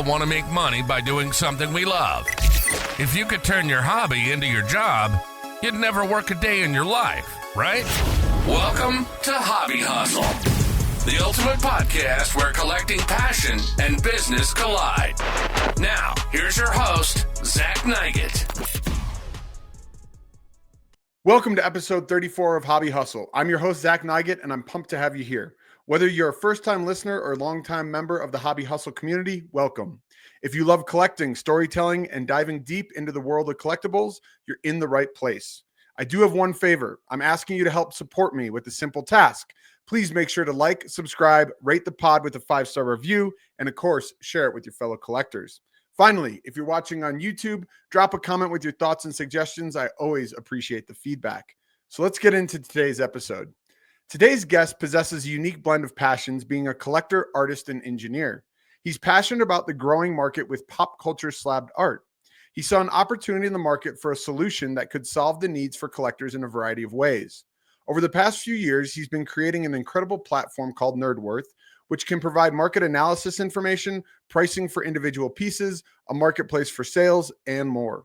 all want to make money by doing something we love. If you could turn your hobby into your job, you'd never work a day in your life, right? Welcome to Hobby Hustle, the ultimate podcast where collecting passion and business collide. Now, here's your host, Zach Nigett. Welcome to episode 34 of Hobby Hustle. I'm your host, Zach Nigett, and I'm pumped to have you here. Whether you're a first-time listener or longtime member of the Hobby Hustle community, welcome. If you love collecting, storytelling, and diving deep into the world of collectibles, you're in the right place. I do have one favor. I'm asking you to help support me with a simple task. Please make sure to like, subscribe, rate the pod with a 5-star review, and of course, share it with your fellow collectors. Finally, if you're watching on YouTube, drop a comment with your thoughts and suggestions. I always appreciate the feedback. So let's get into today's episode. Today's guest possesses a unique blend of passions, being a collector, artist, and engineer. He's passionate about the growing market with pop culture slabbed art. He saw an opportunity in the market for a solution that could solve the needs for collectors in a variety of ways. Over the past few years, he's been creating an incredible platform called Nerdworth, which can provide market analysis information, pricing for individual pieces, a marketplace for sales, and more.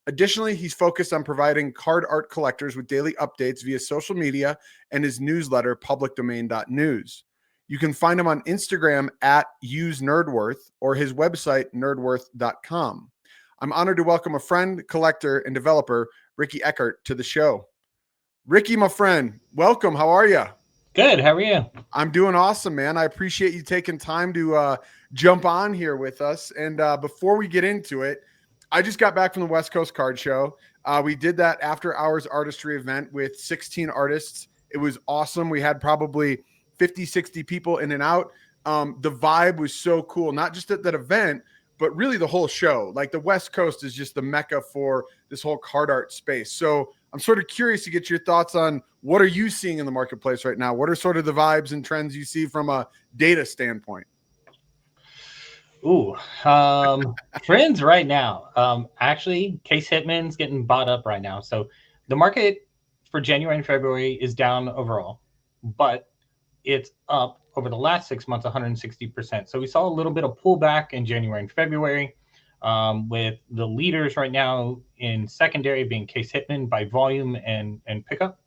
Additionally, he's focused on providing card art collectors with daily updates via social media and his newsletter, publicdomain.news. You can find him on Instagram at usenerdworth or his website, nerdworth.com. I'm honored to welcome a friend, collector, and developer, Ricky Eckhardt, to the show. Ricky, my friend, welcome. How are you? Good. How are you? I'm doing awesome, man. I appreciate you taking time to jump on here with us. And before we get into it, I just got back from the West Coast Card Show. We did that after hours artistry event with 16 artists. It was awesome. We had probably 50, 60 people in and out. The vibe was so cool, not just at that event, but really the whole show. Like the West Coast is just the mecca for this whole card art space. So I'm sort of curious to get your thoughts on what are you seeing in the marketplace right now? What are sort of the vibes and trends you see from a data standpoint? Trends right now. Actually, Case Hitman's getting bought up right now. So the market for January and February is down overall, but it's up over the last 6 months, 160%. So we saw a little bit of pullback in January and February, with the leaders right now in secondary being Case Hitman by volume and pickup.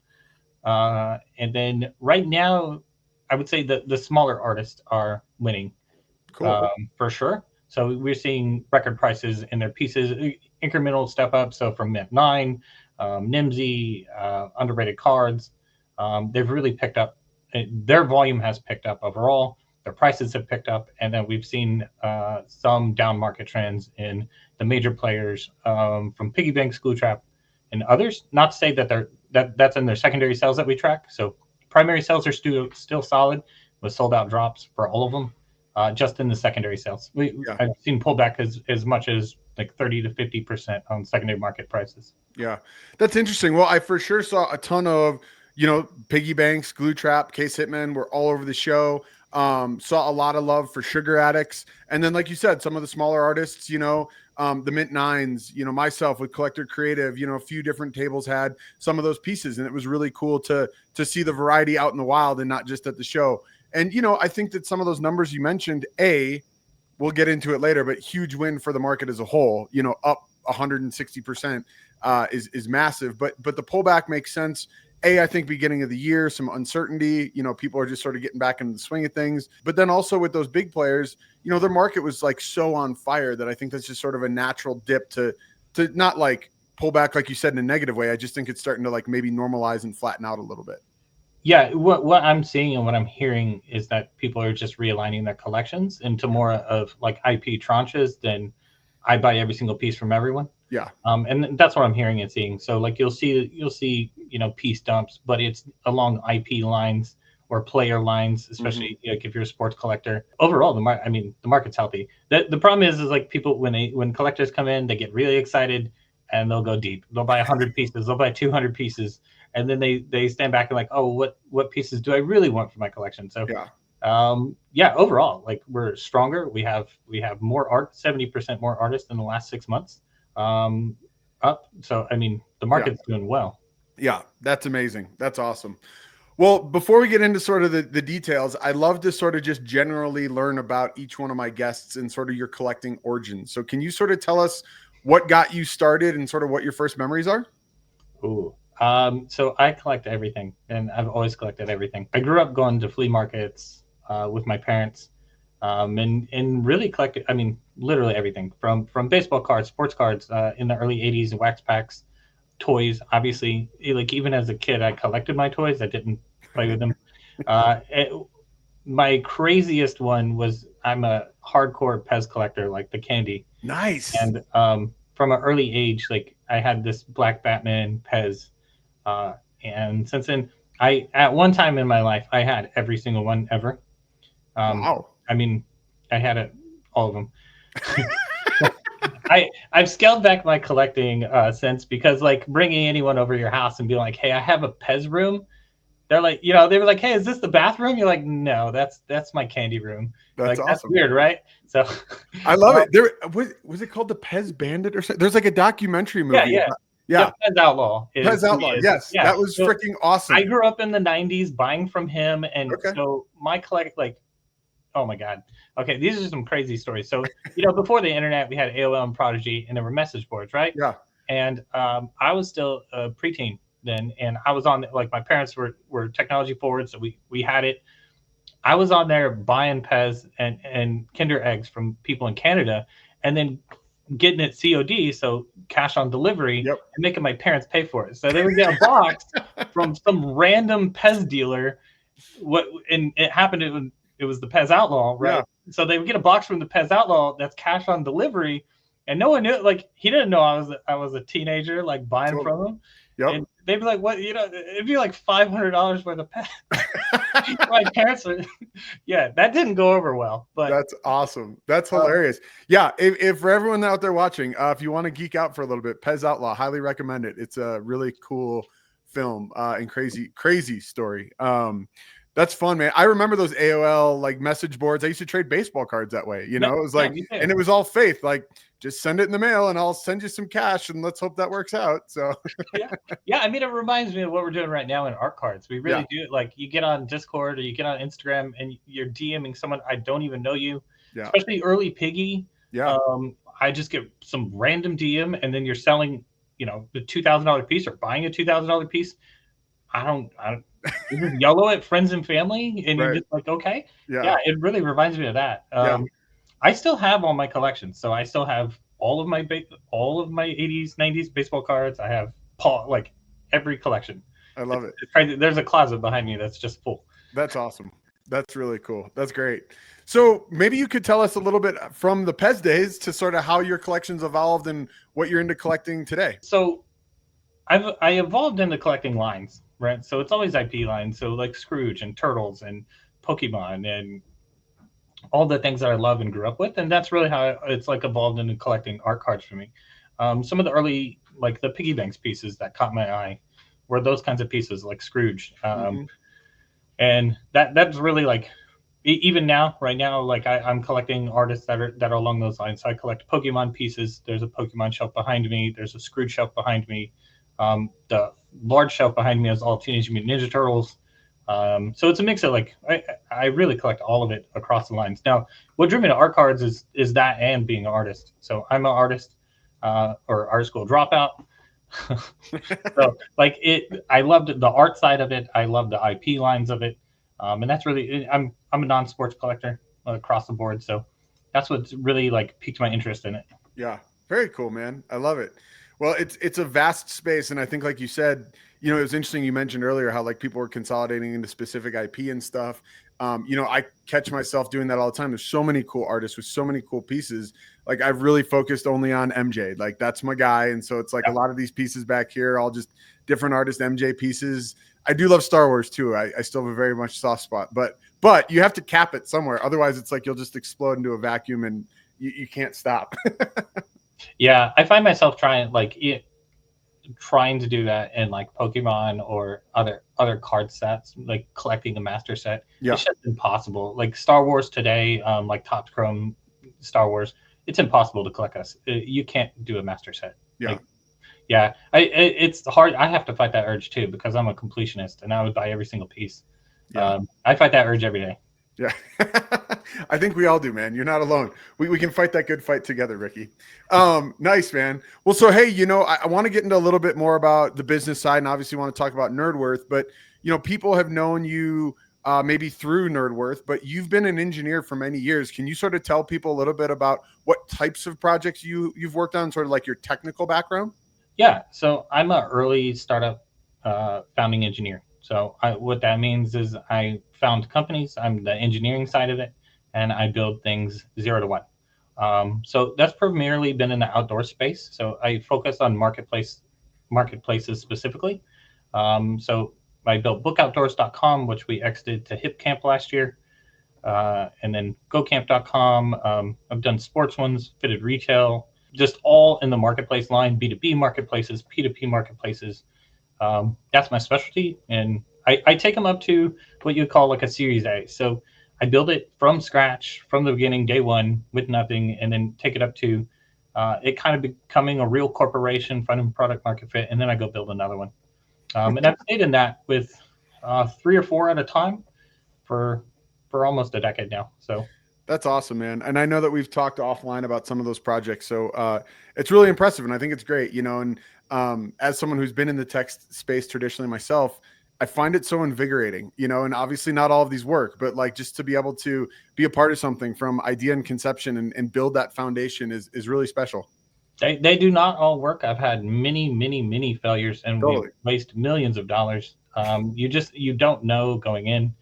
And then right now, I would say that the smaller artists are winning. Cool. For sure. So we're seeing record prices in their pieces, incremental step up. So from Mint 9, Nimsy, underrated cards, they've really picked up. Their volume has picked up overall. Their prices have picked up, and then we've seen some down market trends in the major players, from piggy banks, glue trap, and others. Not to say that that's in their secondary sales that we track. So primary sales are still solid with sold out drops for all of them. Just in the secondary sales, I've seen pullback as much as like 30 to 50% on secondary market prices. Yeah, that's interesting. Well, I for sure saw a ton of, piggy banks, glue trap, Case Hitman were all over the show. Saw a lot of love for sugar addicts. And then, like you said, some of the smaller artists, the Mint 9s, myself with Collector Creative, a few different tables had some of those pieces. And it was really cool to see the variety out in the wild and not just at the show. And, I think that some of those numbers you mentioned, we'll get into it later, but huge win for the market as a whole, up 160% is massive. But the pullback makes sense. I think beginning of the year, some uncertainty, people are just sort of getting back into the swing of things. But then also with those big players, their market was like so on fire that I think that's just sort of a natural dip to not like pull back, like you said, in a negative way. I just think it's starting to like maybe normalize and flatten out a little bit. Yeah, what I'm seeing and what I'm hearing is that people are just realigning their collections into more of like IP tranches than I buy every single piece from everyone. Yeah. And that's what I'm hearing and seeing. So like you'll see piece dumps, but it's along IP lines or player lines, especially like if you're a sports collector. Overall, the market's healthy. The problem is like people when collectors come in, they get really excited and they'll go deep. They'll buy 100 pieces, they'll buy 200 pieces. And then they stand back and like, oh, what pieces do I really want for my collection? So overall, like we're stronger. We have more art, 70% more artists in the last 6 months. Up. So the market's doing well. Yeah, that's amazing. That's awesome. Well, before we get into sort of the details, I'd love to sort of just generally learn about each one of my guests and sort of your collecting origins. So can you sort of tell us what got you started and sort of what your first memories are? Ooh. So I collect everything, and I've always collected everything. I grew up going to flea markets with my parents, and really collected. I mean, literally everything from baseball cards, sports cards in the early '80s, wax packs, toys. Obviously, like even as a kid, I collected my toys. I didn't play with them. My craziest one was I'm a hardcore Pez collector, like the candy. Nice. And from an early age, like I had this black Batman Pez. And since then, at one time in my life, I had every single one ever. Wow. I mean, I had all of them. I've scaled back my collecting since, because like bringing anyone over your house and being like, hey, I have a Pez room. They're like, they were like, hey, is this the bathroom? You're like, no, that's my candy room. That's like, awesome. That's weird, right? So I love it. There was it called the Pez Bandit or something? There's like a documentary movie. Yeah. Pez Outlaw. Pez Outlaw. Yes. Yeah. That was freaking awesome. I grew up in the 90s buying from him. And so my oh my God. Okay. These are some crazy stories. So, before the internet, we had AOL and Prodigy, and there were message boards, right? Yeah. And I was still a preteen then. And I was on, like, my parents were technology forward. So we had it. I was on there buying Pez and Kinder eggs from people in Canada, and then getting it COD, so cash on delivery, and making my parents pay for it. So they would get a box from some random Pez dealer. And it happened when it was the Pez Outlaw, right? Yeah. So they would get a box from the Pez Outlaw that's cash on delivery, and no one knew. Like, he didn't know I was a teenager, like buying from him. Yep. And they'd be like, "What? It'd be like $500 worth of Pez." My parents were, that didn't go over well. But that's awesome. That's hilarious. Yeah, if for everyone out there watching, if you want to geek out for a little bit, Pez Outlaw, highly recommend it. It's a really cool film and crazy story. That's fun, man. I remember those AOL like message boards. I used to trade baseball cards that way. It was like, and it was all faith. Like, just send it in the mail and I'll send you some cash and let's hope that works out. So yeah. I mean, it reminds me of what we're doing right now in artcards. We really do it. Like, you get on Discord or you get on Instagram and you're DMing someone, I don't even know you. Yeah. Especially early Piggy. Yeah. I just get some random DM, and then you're selling, the $2,000 piece or buying a $2,000 piece. I don't you just yellow at friends and family, and you're just like, okay. Yeah. It really reminds me of that. I still have all my collections. So I still have all of my 80s, 90s baseball cards. I have like every collection. I love it. It's crazy. There's a closet behind me that's just full. That's awesome. That's really cool. That's great. So maybe you could tell us a little bit from the Pez days to sort of how your collections evolved and what you're into collecting today. So I evolved into collecting lines, right? So it's always IP lines. So like Scrooge and Turtles and Pokemon and all the things that I love and grew up with. And that's really how it's like evolved into collecting art cards for me. Some of the early, like the piggy banks pieces that caught my eye were those kinds of pieces, like Scrooge. And that's really like, even now, right now, like I'm collecting artists that are along those lines. So I collect Pokemon pieces. There's a Pokemon shelf behind me. There's a Scrooge shelf behind me. The large shelf behind me is all Teenage Mutant Ninja Turtles. So it's a mix of like, I really collect all of it across the lines. Now, what drew me to art cards is that and being an artist. So I'm an artist, or art school dropout. So like I loved the art side of it. I love the IP lines of it. And that's really, I'm a non-sports collector across the board. So that's what's really like piqued my interest in it. Yeah. Very cool, man. I love it. Well, it's a vast space. And I think, like you said, it was interesting. You mentioned earlier how like people were consolidating into specific IP and stuff. I catch myself doing that all the time. There's so many cool artists with so many cool pieces. Like, I've really focused only on MJ. Like, that's my guy. And so it's like a lot of these pieces back here, all just different artist MJ pieces. I do love Star Wars too. I still have a very much soft spot, but you have to cap it somewhere. Otherwise it's like, you'll just explode into a vacuum and you can't stop. Yeah. I find myself trying to do that in like Pokemon or other card sets, like collecting a master set. Yeah. It's just impossible. Like Star Wars today, like Topps Chrome Star Wars, it's impossible to collect us. You can't do a master set. Yeah. Like, Yeah, it's hard. I have to fight that urge too because I'm a completionist and I would buy every single piece. Yeah. I fight that urge every day. Yeah. I think we all do, man. You're not alone. We can fight that good fight together, Ricky. Nice, man. Well, so, hey, I want to get into a little bit more about the business side and obviously want to talk about Nerdworth, but, people have known you maybe through Nerdworth, but you've been an engineer for many years. Can you sort of tell people a little bit about what types of projects you've worked on, sort of like your technical background? Yeah, so I'm an early startup founding engineer. So what that means is I found companies, I'm the engineering side of it, and I build things 0 to 1. So that's primarily been in the outdoor space. So I focus on marketplaces specifically. So I built bookoutdoors.com, which we exited to HipCamp last year, and then gocamp.com. I've done sports ones, fitted retail, just all in the marketplace line, B2B marketplaces, P2P marketplaces. That's my specialty. And I take them up to what you call like a Series A. So I build it from scratch, from the beginning, day one, with nothing, and then take it up to it kind of becoming a real corporation, finding product market fit, and then I go build another one. And I've stayed in that with 3 or 4 at a time for almost a decade now. So that's awesome, man. And I know that we've talked offline about some of those projects. So it's really impressive. And I think it's great, and as someone who's been in the tech space traditionally myself, I find it so invigorating, and obviously not all of these work, but like just to be able to be a part of something from idea and conception and build that foundation is really special. They do not all work. I've had many failures and Totally. we waste millions of dollars. You don't know going in.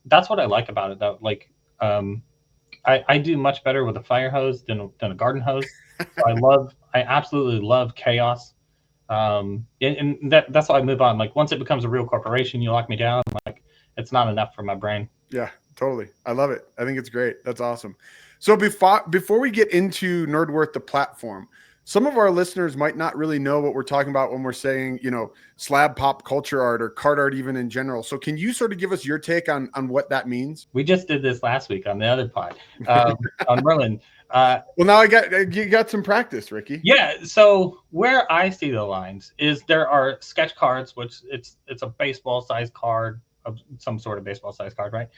That's what I like about it though. Like, I do much better with a fire hose than a garden hose. So I absolutely love chaos. And that's why I move on. Like once it becomes a real corporation, you lock me down. Like it's not enough for my brain. Yeah, totally. I love it. I think it's great. That's awesome. So before we get into Nerdworth, the platform, some of our listeners might not really know what we're talking about when we're saying, slab pop culture art or card art even in general. So can you sort of give us your take on what that means? We just did this last week on the other pod on Merlin. Well, now you got some practice, Ricky. Yeah. So where I see the lines is there are sketch cards, which it's a baseball size card of some sort of baseball size card, right?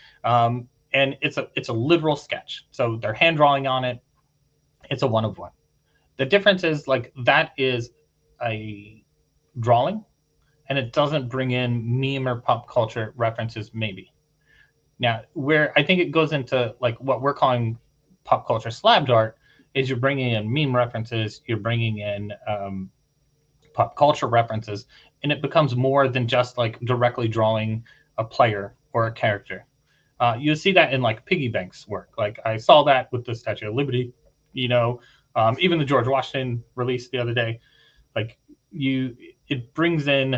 And it's a literal sketch. So they're hand drawing on it. It's a 1 of 1. The difference is like that is a drawing and it doesn't bring in meme or pop culture references maybe. Now, where I think it goes into like what we're calling pop culture slabbed art is you're bringing in meme references, you're bringing in pop culture references, and it becomes more than just like directly drawing a player or a character. You see that in like piggy banks work. Like I saw that with the Statue of Liberty, even the George Washington release the other day. Like it brings in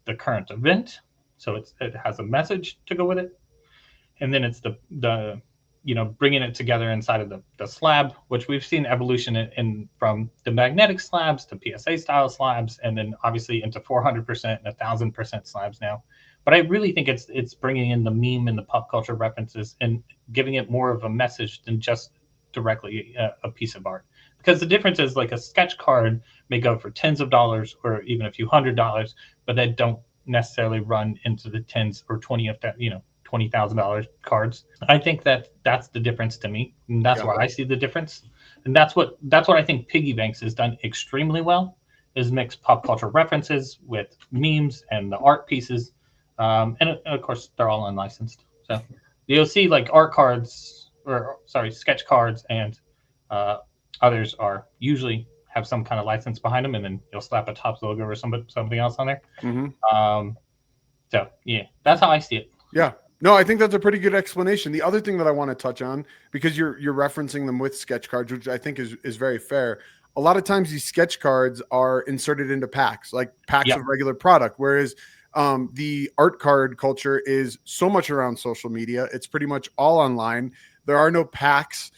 the current event, so it has a message to go with it, and then it's the bringing it together inside of the slab, which we've seen evolution in from the magnetic slabs to PSA style slabs, and then obviously into 400% and 1,000% slabs now. But I really think it's bringing in the meme and the pop culture references and giving it more of a message than just directly a piece of art. Because the difference is like a sketch card may go for tens of dollars or even a few $100s, but they don't necessarily run into the tens or $20,000 cards. I think that's the difference to me, and that's where I see the difference. And that's what I think Piggy Banks has done extremely well, is mix pop culture references with memes and the art pieces. And of course, they're all unlicensed. So you'll see like sketch cards and others are usually have some kind of license behind them, and then you'll slap a Topps logo or something else on there. Mm-hmm. So yeah, that's how I see it. Yeah. No, I think that's a pretty good explanation. The other thing that I want to touch on, because you're referencing them with sketch cards, which I think is very fair. A lot of times these sketch cards are inserted into packs, like packs of regular product, whereas the art card culture is so much around social media. It's pretty much all online. There are no packs.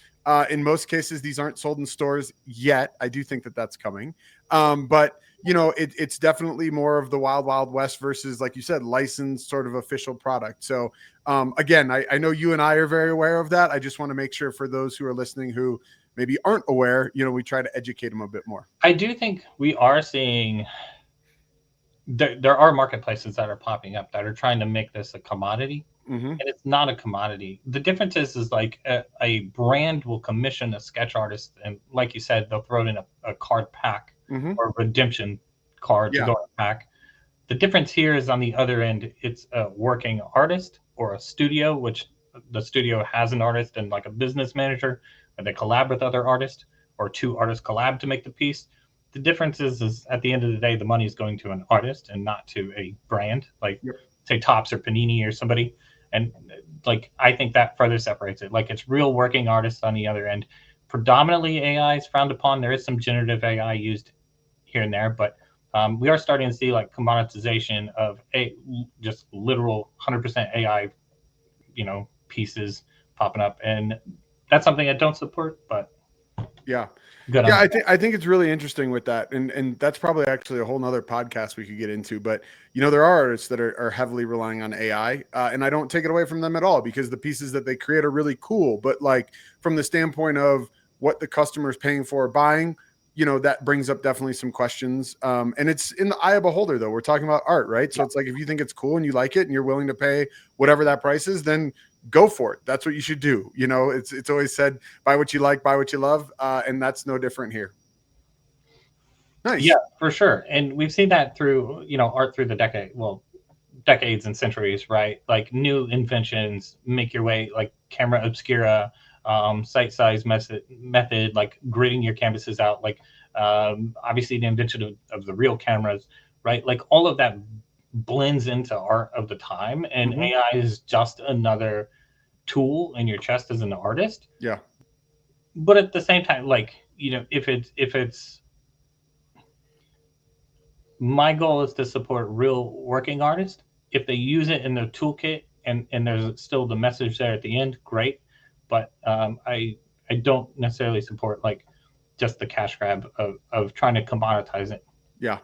In most cases, these aren't sold in stores yet. I do think that that's coming. But it's definitely more of the wild, wild west versus, like you said, licensed sort of official product. So Again, I know you and I are very aware of that. I just want to make sure for those who are listening who maybe aren't aware, we try to educate them a bit more. I do think we are seeing there are marketplaces that are popping up that are trying to make this a commodity. And it's not a commodity. The difference is like a brand will commission a sketch artist, and like you said, they'll throw it in a card pack or redemption card to go in a pack. The difference here is on the other end, it's a working artist or a studio, which the studio has an artist and like a business manager, and they collab with other artists, or two artists collab to make the piece. The difference is at the end of the day, the money is going to an artist and not to a brand, like say Topps or Panini or somebody. And like, I think that further separates it. Like, it's real working artists on the other end. Predominantly AI is frowned upon. There is some generative AI used here and there, but we are starting to see like commoditization of just literal 100% AI, pieces popping up. And that's something I don't support, but I think it's really interesting with that, and that's probably actually a whole nother podcast we could get into. But there are artists that are heavily relying on AI, and I don't take it away from them at all, because the pieces that they create are really cool. But like, from the standpoint of what the customer is paying for or buying, that brings up definitely some questions. And it's in the eye of a beholder, though. We're talking about art, right? So it's like, if you think it's cool and you like it and you're willing to pay whatever that price is, then go for it. That's what you should do. It's always said, buy what you like, buy what you love. And that's no different here. Nice. Yeah, for sure. And we've seen that through, art through the decades and centuries, right? Like, new inventions make your way, like camera obscura, site size method, like gridding your canvases out, like obviously the invention of the real cameras, right? Like, all of that blends into art of the time, and AI is just another tool in your chest as an artist. Yeah. But at the same time, like, if it's my goal is to support real working artists. If they use it in their toolkit and there's still the message there at the end, great. But I don't necessarily support like just the cash grab of trying to commoditize it. Yeah,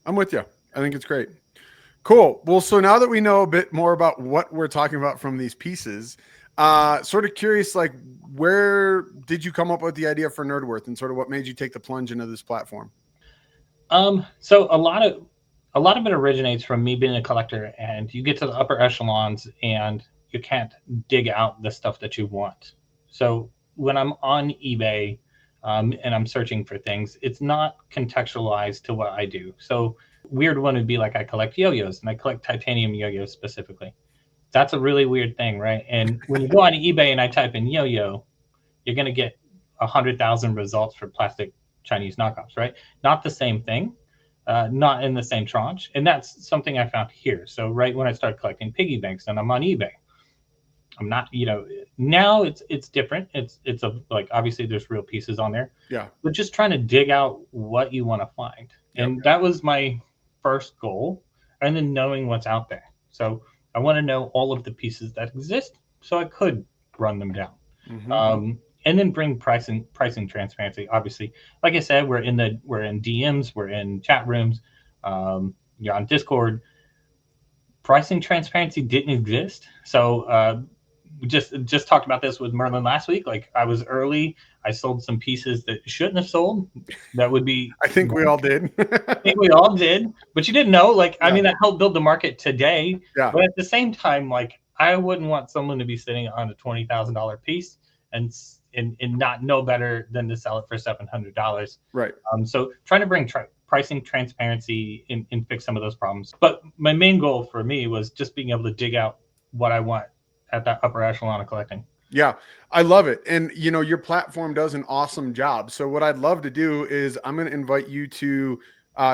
I'm with you. I think it's great. Cool. Well, so now that we know a bit more about what we're talking about from these pieces, sort of curious, like, where did you come up with the idea for Nerdworth, and sort of what made you take the plunge into this platform? So a lot of it originates from me being a collector, and you get to the upper echelons and you can't dig out the stuff that you want. So when I'm on eBay and I'm searching for things, it's not contextualized to what I do. So weird one would be like, I collect yo-yos, and I collect titanium yo-yos specifically. That's a really weird thing, right? And when you go on eBay and I type in yo-yo, you're going to get 100,000 results for plastic Chinese knockoffs, right? Not the same thing, not in the same tranche. And that's something I found here. So right when I started collecting piggy banks and I'm on eBay, I'm not, now it's different. It's like, obviously there's real pieces on there. Yeah. But just trying to dig out what you want to find. And that was my first goal. And then knowing what's out there. So I want to know all of the pieces that exist so I could run them down. And then bring pricing transparency. Obviously, like I said, we're in DMs, we're in chat rooms, you're on Discord. Pricing transparency didn't exist. So we just talked about this with Merlin last week. Like, I was early. I sold some pieces that shouldn't have sold. That would be. I think we all did. I think we all did, but you didn't know. Like, I mean, that helped build the market today. Yeah. But at the same time, like, I wouldn't want someone to be sitting on a $20,000 piece and not know better than to sell it for $700. Right. So trying to bring pricing transparency and fix some of those problems. But my main goal for me was just being able to dig out what I want at that upper echelon of collecting. Yeah, I love it. And, your platform does an awesome job. So what I'd love to do is I'm going to invite you to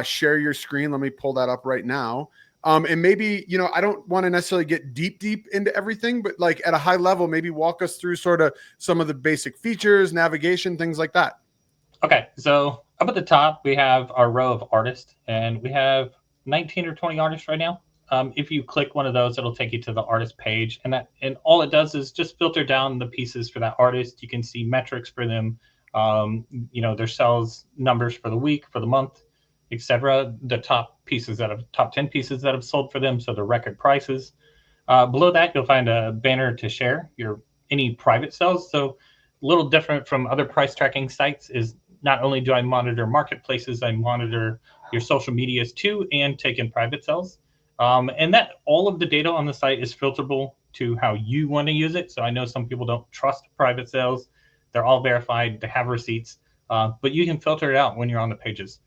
share your screen. Let me pull that up right now. And maybe, I don't want to necessarily get deep into everything, but like at a high level, maybe walk us through sort of some of the basic features, navigation, things like that. Okay. So up at the top, we have our row of artists, and we have 19 or 20 artists right now. If you click one of those, it'll take you to the artist page, and all it does is just filter down the pieces for that artist. You can see metrics for them, their sales numbers for the week, for the month, etc. The top 10 pieces that have sold for them, so the record prices. Below that, you'll find a banner to share your any private sales. So a little different from other price tracking sites is not only do I monitor marketplaces, I monitor your social medias too and take in private sales. And that all of the data on the site is filterable to how you want to use it. So I know some people don't trust private sales. They're all verified, they have receipts, but you can filter it out when you're on the pages.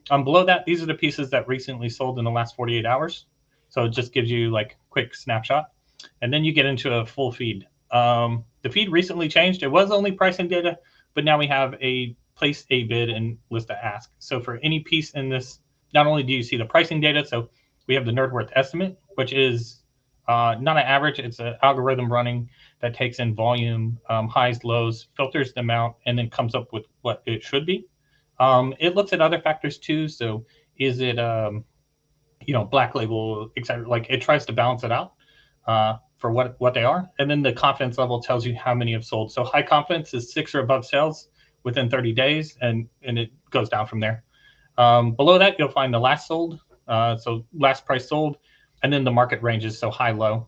Below that, these are the pieces that recently sold in the last 48 hours. So it just gives you like quick snapshot. And then you get into a full feed. The feed recently changed. It was only pricing data, but now we have a place a bid and list a ask. So for any piece in this, not only do you see the pricing data, so we have the Nerdworth estimate, which is not an average. It's an algorithm running that takes in volume, highs, lows, filters them out, and then comes up with what it should be. It looks at other factors too. So is it black label, etc. Like it tries to balance it out for what they are. And then the confidence level tells you how many have sold. So high confidence is 6 or above sales within 30 days, and it goes down from there. Below that, you'll find the last sold, so last price sold, and then the market ranges, so high, low.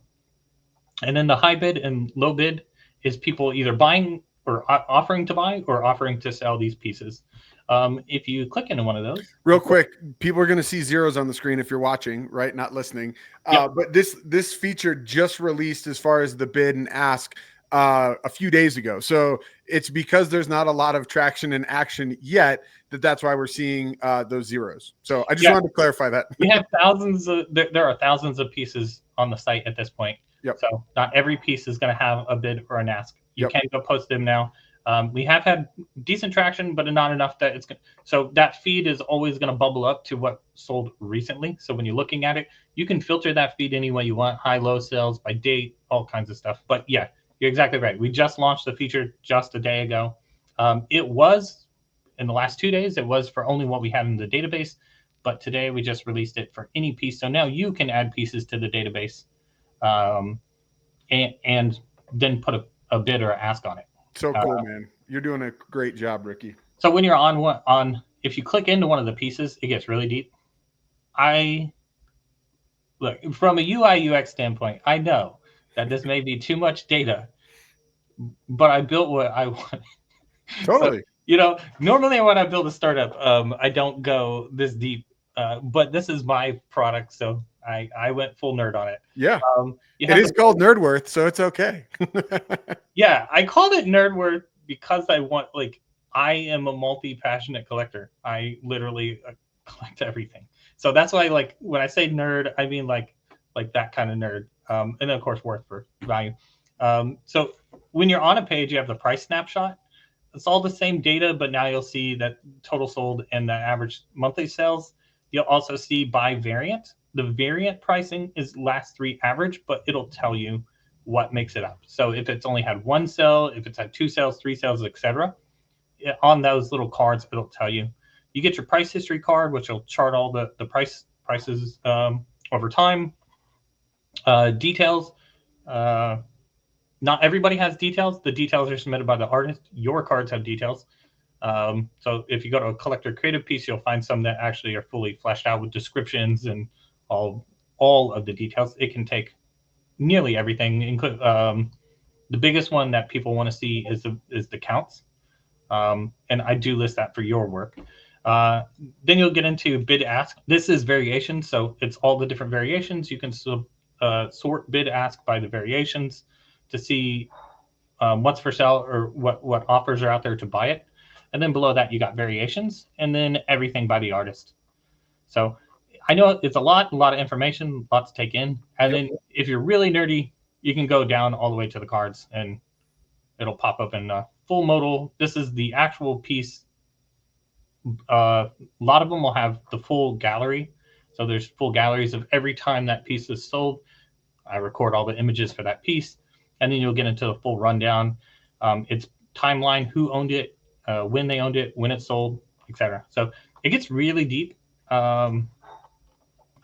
And then the high bid and low bid is people either buying or offering to buy or offering to sell these pieces. If you click into one of those, real quick, people are going to see zeros on the screen if you're watching, right? Not listening. Yep. But this feature just released as far as the bid and ask a few days ago. So it's because there's not a lot of traction and action yet that's why we're seeing those zeros. So I just wanted to clarify that. We have thousands of, there are thousands of pieces on the site at this point. Yep. So not every piece is going to have a bid or an ask. You can go post them now. We have had decent traction, but not enough that it's going to. So that feed is always going to bubble up to what sold recently. So when you're looking at it, you can filter that feed any way you want, high, low sales by date, all kinds of stuff. But yeah, you're exactly right. We just launched the feature just a day ago. It was in the last 2 days, it was for only what we had in the database. But today we just released it for any piece. So now you can add pieces to the database and then put a bid or ask on it. So cool, man. You're doing a great job, Ricky. So when you're on if you click into one of the pieces, it gets really deep. Look, from a UI UX standpoint, I know that this may be too much data, but I built what I want. Totally. So, normally when I build a startup, I don't go this deep, but this is my product, so I went full nerd on it. Yeah. It is called Nerdworth, so it's okay. Yeah, I called it Nerdworth because I am a multi-passionate collector. I literally collect everything. So that's why, when I say nerd, I mean like that kind of nerd. And then, of course, worth for value. So when you're on a page, you have the price snapshot. It's all the same data, but now you'll see that total sold and the average monthly sales. You'll also see by variant. The variant pricing is last 3 average, but it'll tell you what makes it up. So if it's only had 1 sale, if it's had 2 sales, 3 sales, etc., on those little cards, it'll tell you. You get your price history card, which will chart all the prices over time. Details. Not everybody has details. The details are submitted by the artist. Your cards have details. So if you go to a collector creative piece, you'll find some that actually are fully fleshed out with descriptions and all of the details. It can take nearly everything. Include the biggest one that people want to see is the counts, and I do list that for your work. Then you'll get into bid ask. This is variations, so it's all the different variations. You can sort bid ask by the variations to see what's for sale or what offers are out there to buy it. And then below that, you got variations, and then everything by the artist. So I know it's a lot of information, a lot to take in. And then if you're really nerdy, you can go down all the way to the cards, and it'll pop up in full modal. This is the actual piece. A lot of them will have the full gallery. So there's full galleries of every time that piece is sold. I record all the images for that piece, and then you'll get into the full rundown. It's timeline, who owned it, when they owned it, when it sold, etc. So it gets really deep.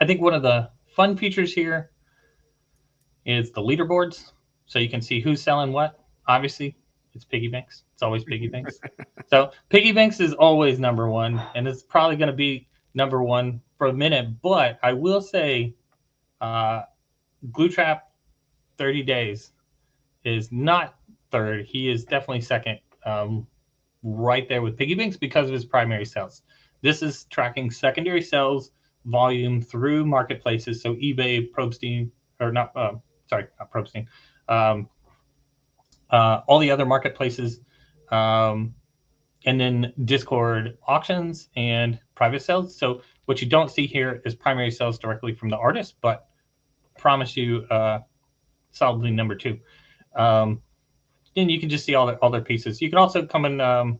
I think one of the fun features here is the leaderboards. So you can see who's selling what. Obviously, it's piggy banks. It's always piggy banks. So piggy banks is always number one, and it's probably going to be number one for a minute. But I will say, Glue Trap 30 days is not third. He is definitely second, right there with Piggy Banks because of his primary sales. This is tracking secondary sales volume through marketplaces. So eBay, Probstein, or not, not Probstein, all the other marketplaces, and then Discord auctions and private sales. So what you don't see here is primary sales directly from the artist, but promise you solidly number two. And you can just see all their pieces. You can also come in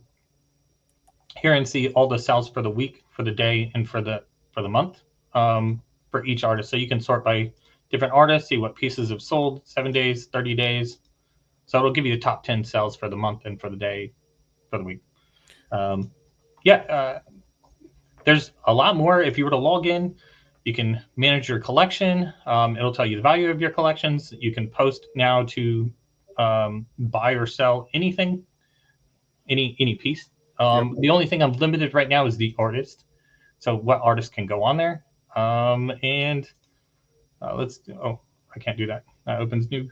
here and see all the sales for the week, for the day, and for the month for each artist. So you can sort by different artists, see what pieces have sold, 7 days, 30 days. So it'll give you the top 10 sales for the month and for the day, for the week. There's a lot more. If you were to log in, you can manage your collection. It'll tell you the value of your collections. You can post now to buy or sell anything, any piece. The only thing I'm limited right now is the artist. So what artist can go on there? Let's do, I can't do that. That opens new.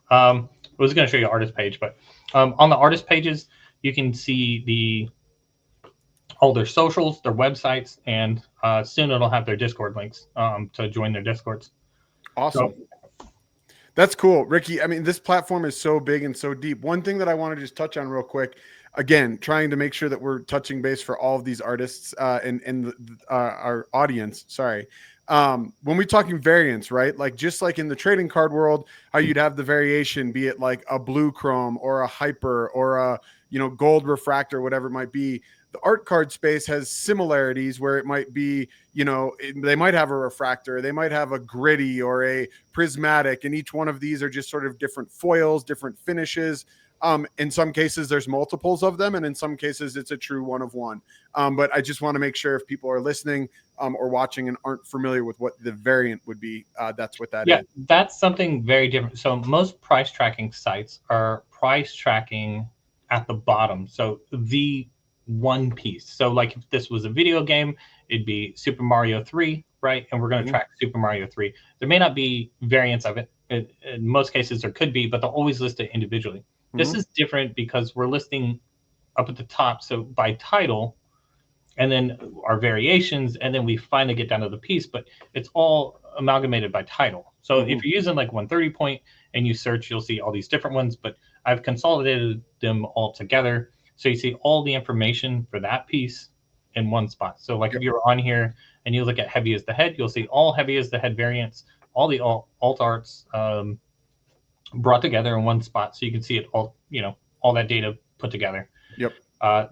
I was going to show you artist page, but on the artist pages, you can see all their socials, their websites, and soon it'll have their Discord links to join their Discords. Awesome. That's cool, Ricky. I mean, this platform is so big and so deep. One thing that I want to just touch on real quick, again, trying to make sure that we're touching base for all of these artists and our audience. Sorry. When we're talking variants, right? Like just like in the trading card world, how you'd have the variation, be it like a blue chrome or a hyper or a gold refractor, whatever it might be. The art card space has similarities where it might be, they might have a refractor, they might have a gritty or a prismatic, and each one of these are just sort of different foils, different finishes. In some cases, there's multiples of them, and in some cases, it's a true one of one. But I just want to make sure if people are listening or watching and aren't familiar with what the variant would be, that's what that is. Yeah, that's something very different. So most price tracking sites are price tracking at the bottom. So the one piece. So like if this was a video game, it'd be Super Mario 3, right? And we're going to track Super Mario 3. There may not be variants of it. In most cases, there could be, but they'll always list it individually. This is different because we're listing up at the top, so by title, and then our variations, and then we finally get down to the piece, but it's all amalgamated by title. So if you're using like 130 point and you search, you'll see all these different ones, but I've consolidated them all together. So you see all the information for that piece in one spot. So like if you're on here and you look at heavy as the head, you'll see all heavy as the head variants, all the alt arts, brought together in one spot, so you can see it all, all that data put together. Yep.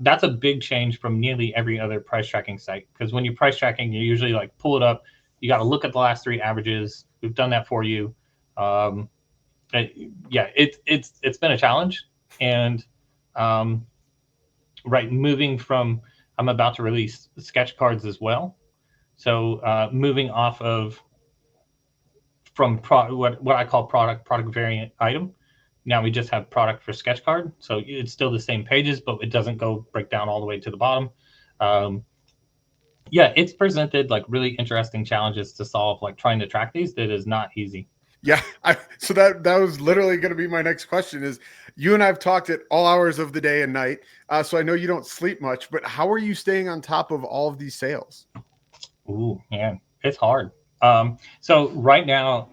That's a big change from nearly every other price tracking site, because when you're price tracking, you usually like pull it up. You got to look at the last three averages. We've done that for you. It's been a challenge, and moving from, I'm about to release sketch cards as well, so moving off of from what I call product variant item. Now we just have product for sketch card. So it's still the same pages, but it doesn't break down all the way to the bottom. It's presented like really interesting challenges to solve, like trying to track these. That is not easy. Yeah. So that was literally going to be my next question is, you and I've talked at all hours of the day and night. So I know you don't sleep much, but how are you staying on top of all of these sales? Ooh, man, it's hard. So right now,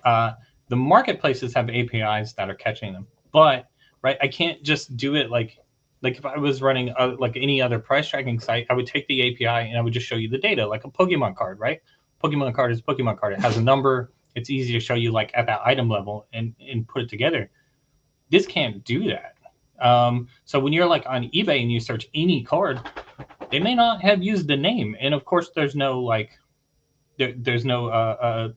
the marketplaces have APIs that are catching them, but I can't just do it like if I was running like any other price tracking site, I would take the API and I would just show you the data, like a Pokemon card, right? Pokemon card is Pokemon card. It has a number. It's easy to show you like at that item level and put it together. This can't do that. So when you're like on eBay and you search any card, they may not have used the name, and of course there's no like there's no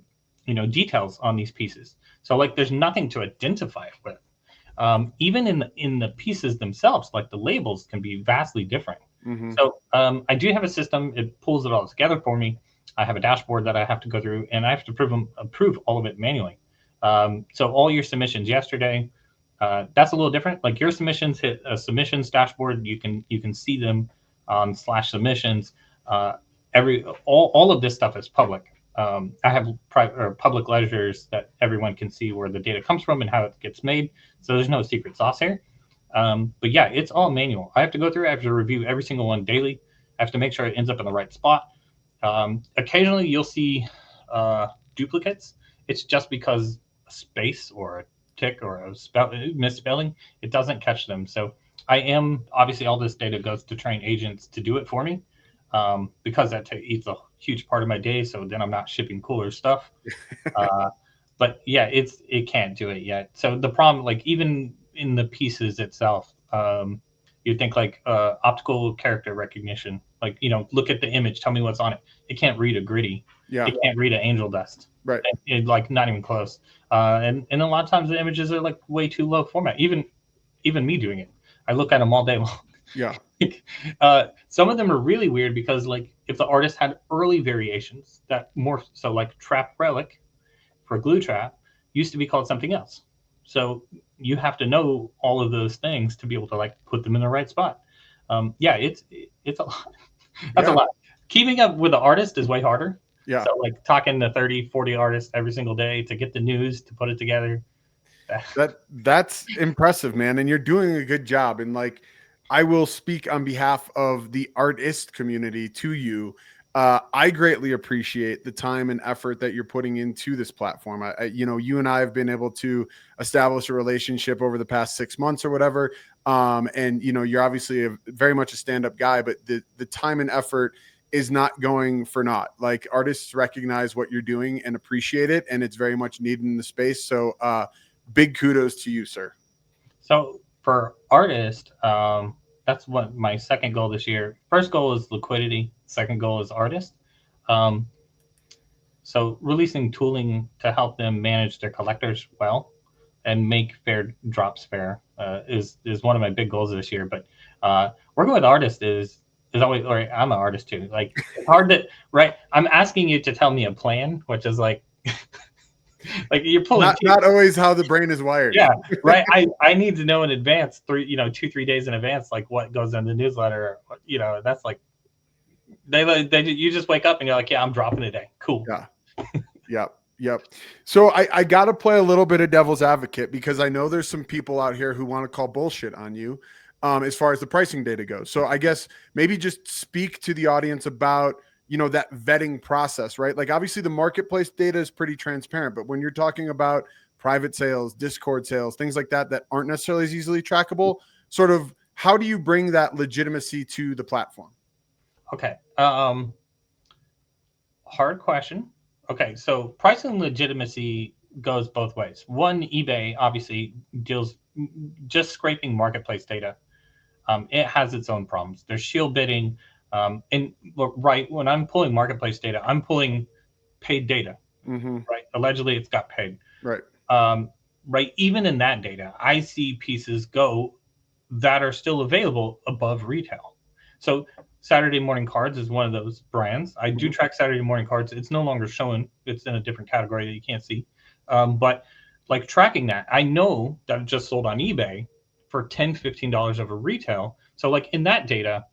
details on these pieces. So like there's nothing to identify it with. Even in the pieces themselves, like the labels can be vastly different. So I do have a system. It pulls it all together for me. I have a dashboard that I have to go through, and I have to approve all of it manually. So all your submissions yesterday, that's a little different. Like your submissions hit a submissions dashboard. You can see them on /submissions. All of this stuff is public. I have private or public ledgers that everyone can see where the data comes from and how it gets made. So there's no secret sauce here. But yeah, it's all manual. I have to go through, I have to review every single one daily. I have to make sure it ends up in the right spot. Occasionally you'll see duplicates. It's just because a space or a tick or a misspelling, it doesn't catch them. So obviously all this data goes to train agents to do it for me, because that eats a huge part of my day. So then I'm not shipping cooler stuff. But yeah, it can't do it yet. So the problem, like even in the pieces itself, you'd think like optical character recognition, like, look at the image, tell me what's on it. It can't read a gritty. Yeah. It can't read an angel dust. Right. Like not even close. And a lot of times the images are like way too low format. Even me doing it, I look at them all day long. Yeah. Some of them are really weird because like if the artist had early variations that more so like trap relic for glue trap used to be called something else. So you have to know all of those things to be able to like put them in the right spot. Yeah, it's a lot. That's a lot. Keeping up with the artist is way harder. Yeah. So like talking to 30, 40 artists every single day to get the news, to put it together. That's impressive, man. And you're doing a good job. And like, I will speak on behalf of the artist community to you. I greatly appreciate the time and effort that you're putting into this platform. You and I have been able to establish a relationship over the past 6 months or whatever. And you're obviously very much a stand-up guy, but the time and effort is not going for naught. Like artists recognize what you're doing and appreciate it. And it's very much needed in the space. So big kudos to you, sir. So for artists, that's what my second goal this year. First goal is liquidity. Second goal is artist. So releasing tooling to help them manage their collectors well and make fair drops fair is one of my big goals this year. But working with artists is always, or I'm an artist too. Like it's hard to, right? I'm asking you to tell me a plan, which is like, like you're pulling not always how the brain is wired. Yeah, right. I need to know in advance, 2-3 days in advance, like what goes in the newsletter. That's like you just wake up and you're like, yeah, I'm dropping today. Cool. Yeah. Yep. So I got to play a little bit of devil's advocate because I know there's some people out here who want to call bullshit on you as far as the pricing data goes. So I guess maybe just speak to the audience about that vetting process, right? Like obviously the marketplace data is pretty transparent, but when you're talking about private sales, Discord sales, things like that aren't necessarily as easily trackable, sort of how do you bring that legitimacy to the platform? Okay. Hard question. Okay. So pricing legitimacy goes both ways. One, eBay obviously deals just scraping marketplace data. It has its own problems. There's shield bidding. And look, right, when I'm pulling marketplace data, I'm pulling paid data, right? Allegedly, it's got paid. Right. Right. Even in that data, I see pieces go that are still available above retail. So Saturday Morning Cards is one of those brands. I do track Saturday Morning Cards. It's no longer showing. It's in a different category that you can't see. But like tracking that, I know that it just sold on eBay for $10, $15 over retail. So like in that data,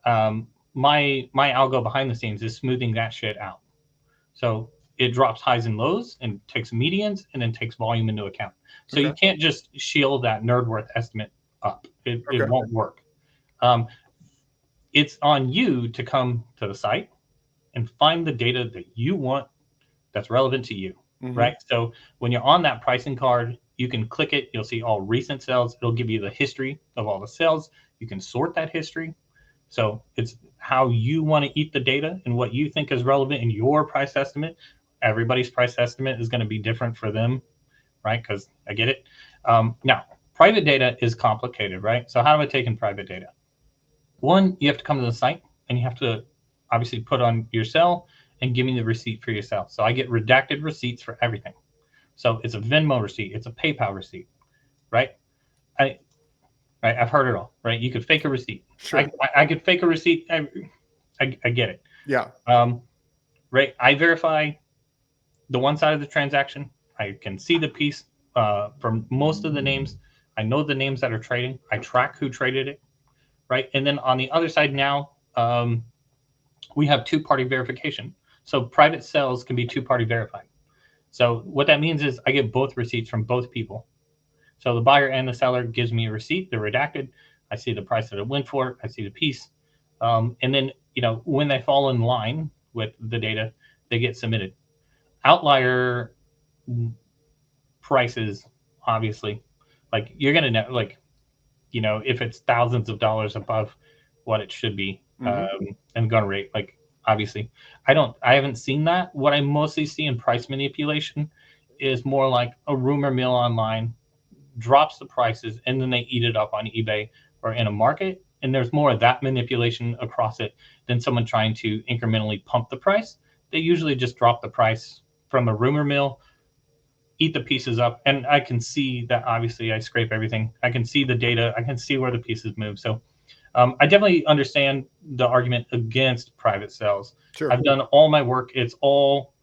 my algo behind the scenes is smoothing that shit out. So it drops highs and lows and takes medians and then takes volume into account. So you can't just shield that Nerdworth estimate up. It won't work. It's on you to come to the site and find the data that you want that's relevant to you, right? So when you're on that pricing card, you can click it. You'll see all recent sales. It'll give you the history of all the sales. You can sort that history. So it's how you want to eat the data and what you think is relevant in your price estimate. Everybody's price estimate is going to be different for them, right? Because I get it. Now, private data is complicated, right? So how do I take in private data? One, you have to come to the site and you have to obviously put on your sale and give me the receipt for your sale. So I get redacted receipts for everything. So it's a Venmo receipt. It's a PayPal receipt, right? I've heard it all, right? You could fake a receipt. Sure. I could fake a receipt. I get it. Yeah. Right. I verify the one side of the transaction. I can see the piece from most of the names. I know the names that are trading. I track who traded it, right? And then on the other side now, we have two-party verification. So private sales can be two-party verified. So what that means is I get both receipts from both people. So the buyer and the seller gives me a receipt. They're redacted. I see the price that it went for. I see the piece. And then, when they fall in line with the data, they get submitted. Outlier prices, obviously, like you're going to know, like, if it's thousands of dollars above what it should be, and gun rate, like, obviously, I haven't seen that. What I mostly see in price manipulation is more like a rumor mill online drops the prices and then they eat it up on eBay or in a market. And there's more of that manipulation across it than someone trying to incrementally pump the price. They usually just drop the price from a rumor mill, eat the pieces up. And I can see that, obviously I scrape everything. I can see the data. I can see where the pieces move. So I definitely understand the argument against private sales. Sure. I've done all my work. It's all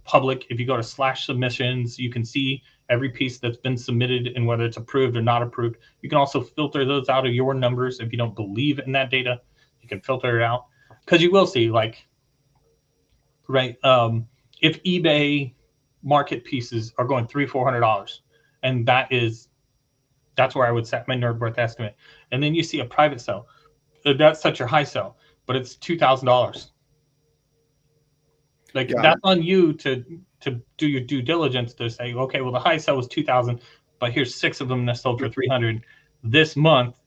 public. If you go to /submissions, you can see every piece that's been submitted and whether it's approved or not approved. You can also filter those out of your numbers. If you don't believe in that data, you can filter it out, because you will see, like, right, if eBay market pieces are going $300-$400, and that's where I would set my Nerdworth estimate. And then you see a private sale, that's such your high sell, but it's $2,000. Like, that's on you to do your due diligence to say, okay, well, the high sell was 2,000, but here's 6 of them that sold for 300 this month.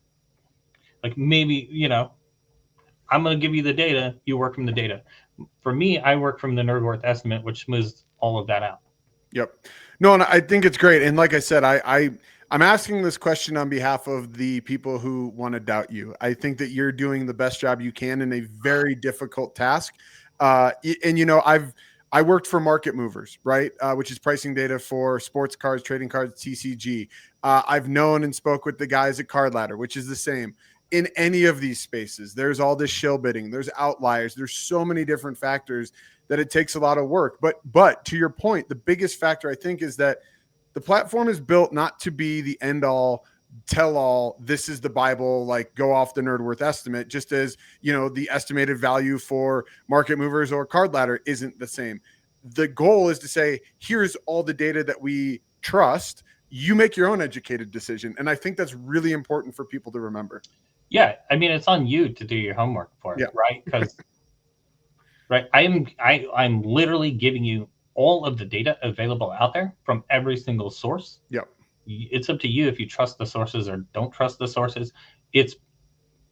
Like, maybe, I'm going to give you the data. You work from the data. For me, I work from the Nerdworth estimate, which smooths all of that out. Yep. No, and I think it's great. And like I said, I'm asking this question on behalf of the people who want to doubt you. I think that you're doing the best job you can in a very difficult task. And I worked for Market Movers, right? Which is pricing data for sports cards, trading cards, TCG. I've known and spoke with the guys at Card Ladder, which is the same. In any of these spaces, there's all this shill bidding, there's outliers, there's so many different factors that it takes a lot of work. But to your point, the biggest factor, I think, is that the platform is built not to be the end all, tell all, this is the Bible, like, go off the Nerdworth estimate, just as, the estimated value for Market Movers or Card Ladder isn't the same. The goal is to say, here's all the data that we trust. You make your own educated decision. And I think that's really important for people to remember. Yeah. I mean, it's on you to do your homework for it, right? Because right, I'm literally giving you all of the data available out there from every single source. Yep. It's up to you if you trust the sources or don't trust the sources. It's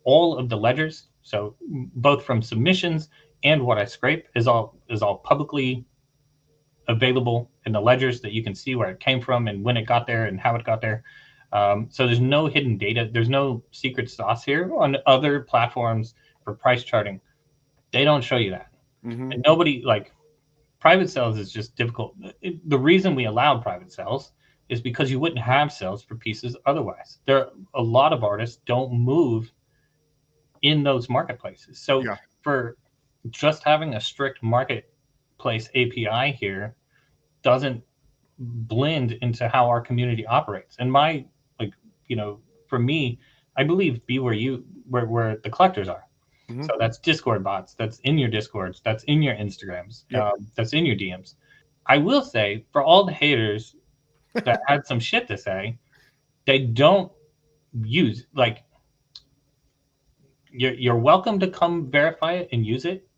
all of the ledgers. So both from submissions and what I scrape is all publicly available in the ledgers that you can see where it came from and when it got there and how it got there. So there's no hidden data. There's no secret sauce here. On other platforms for price charting, they don't show you that. And nobody, like, private sales is just difficult. The reason we allowed private sales is because you wouldn't have sales for pieces otherwise. A lot of artists don't move in those marketplaces. So for just having a strict marketplace API here doesn't blend into how our community operates. And for me, I believe be where the collectors are. So that's Discord bots, that's in your Discords, that's in your Instagrams, that's in your DMs. I will say, for all the haters that had some shit to say, they don't use, like, you're welcome to come verify it and use it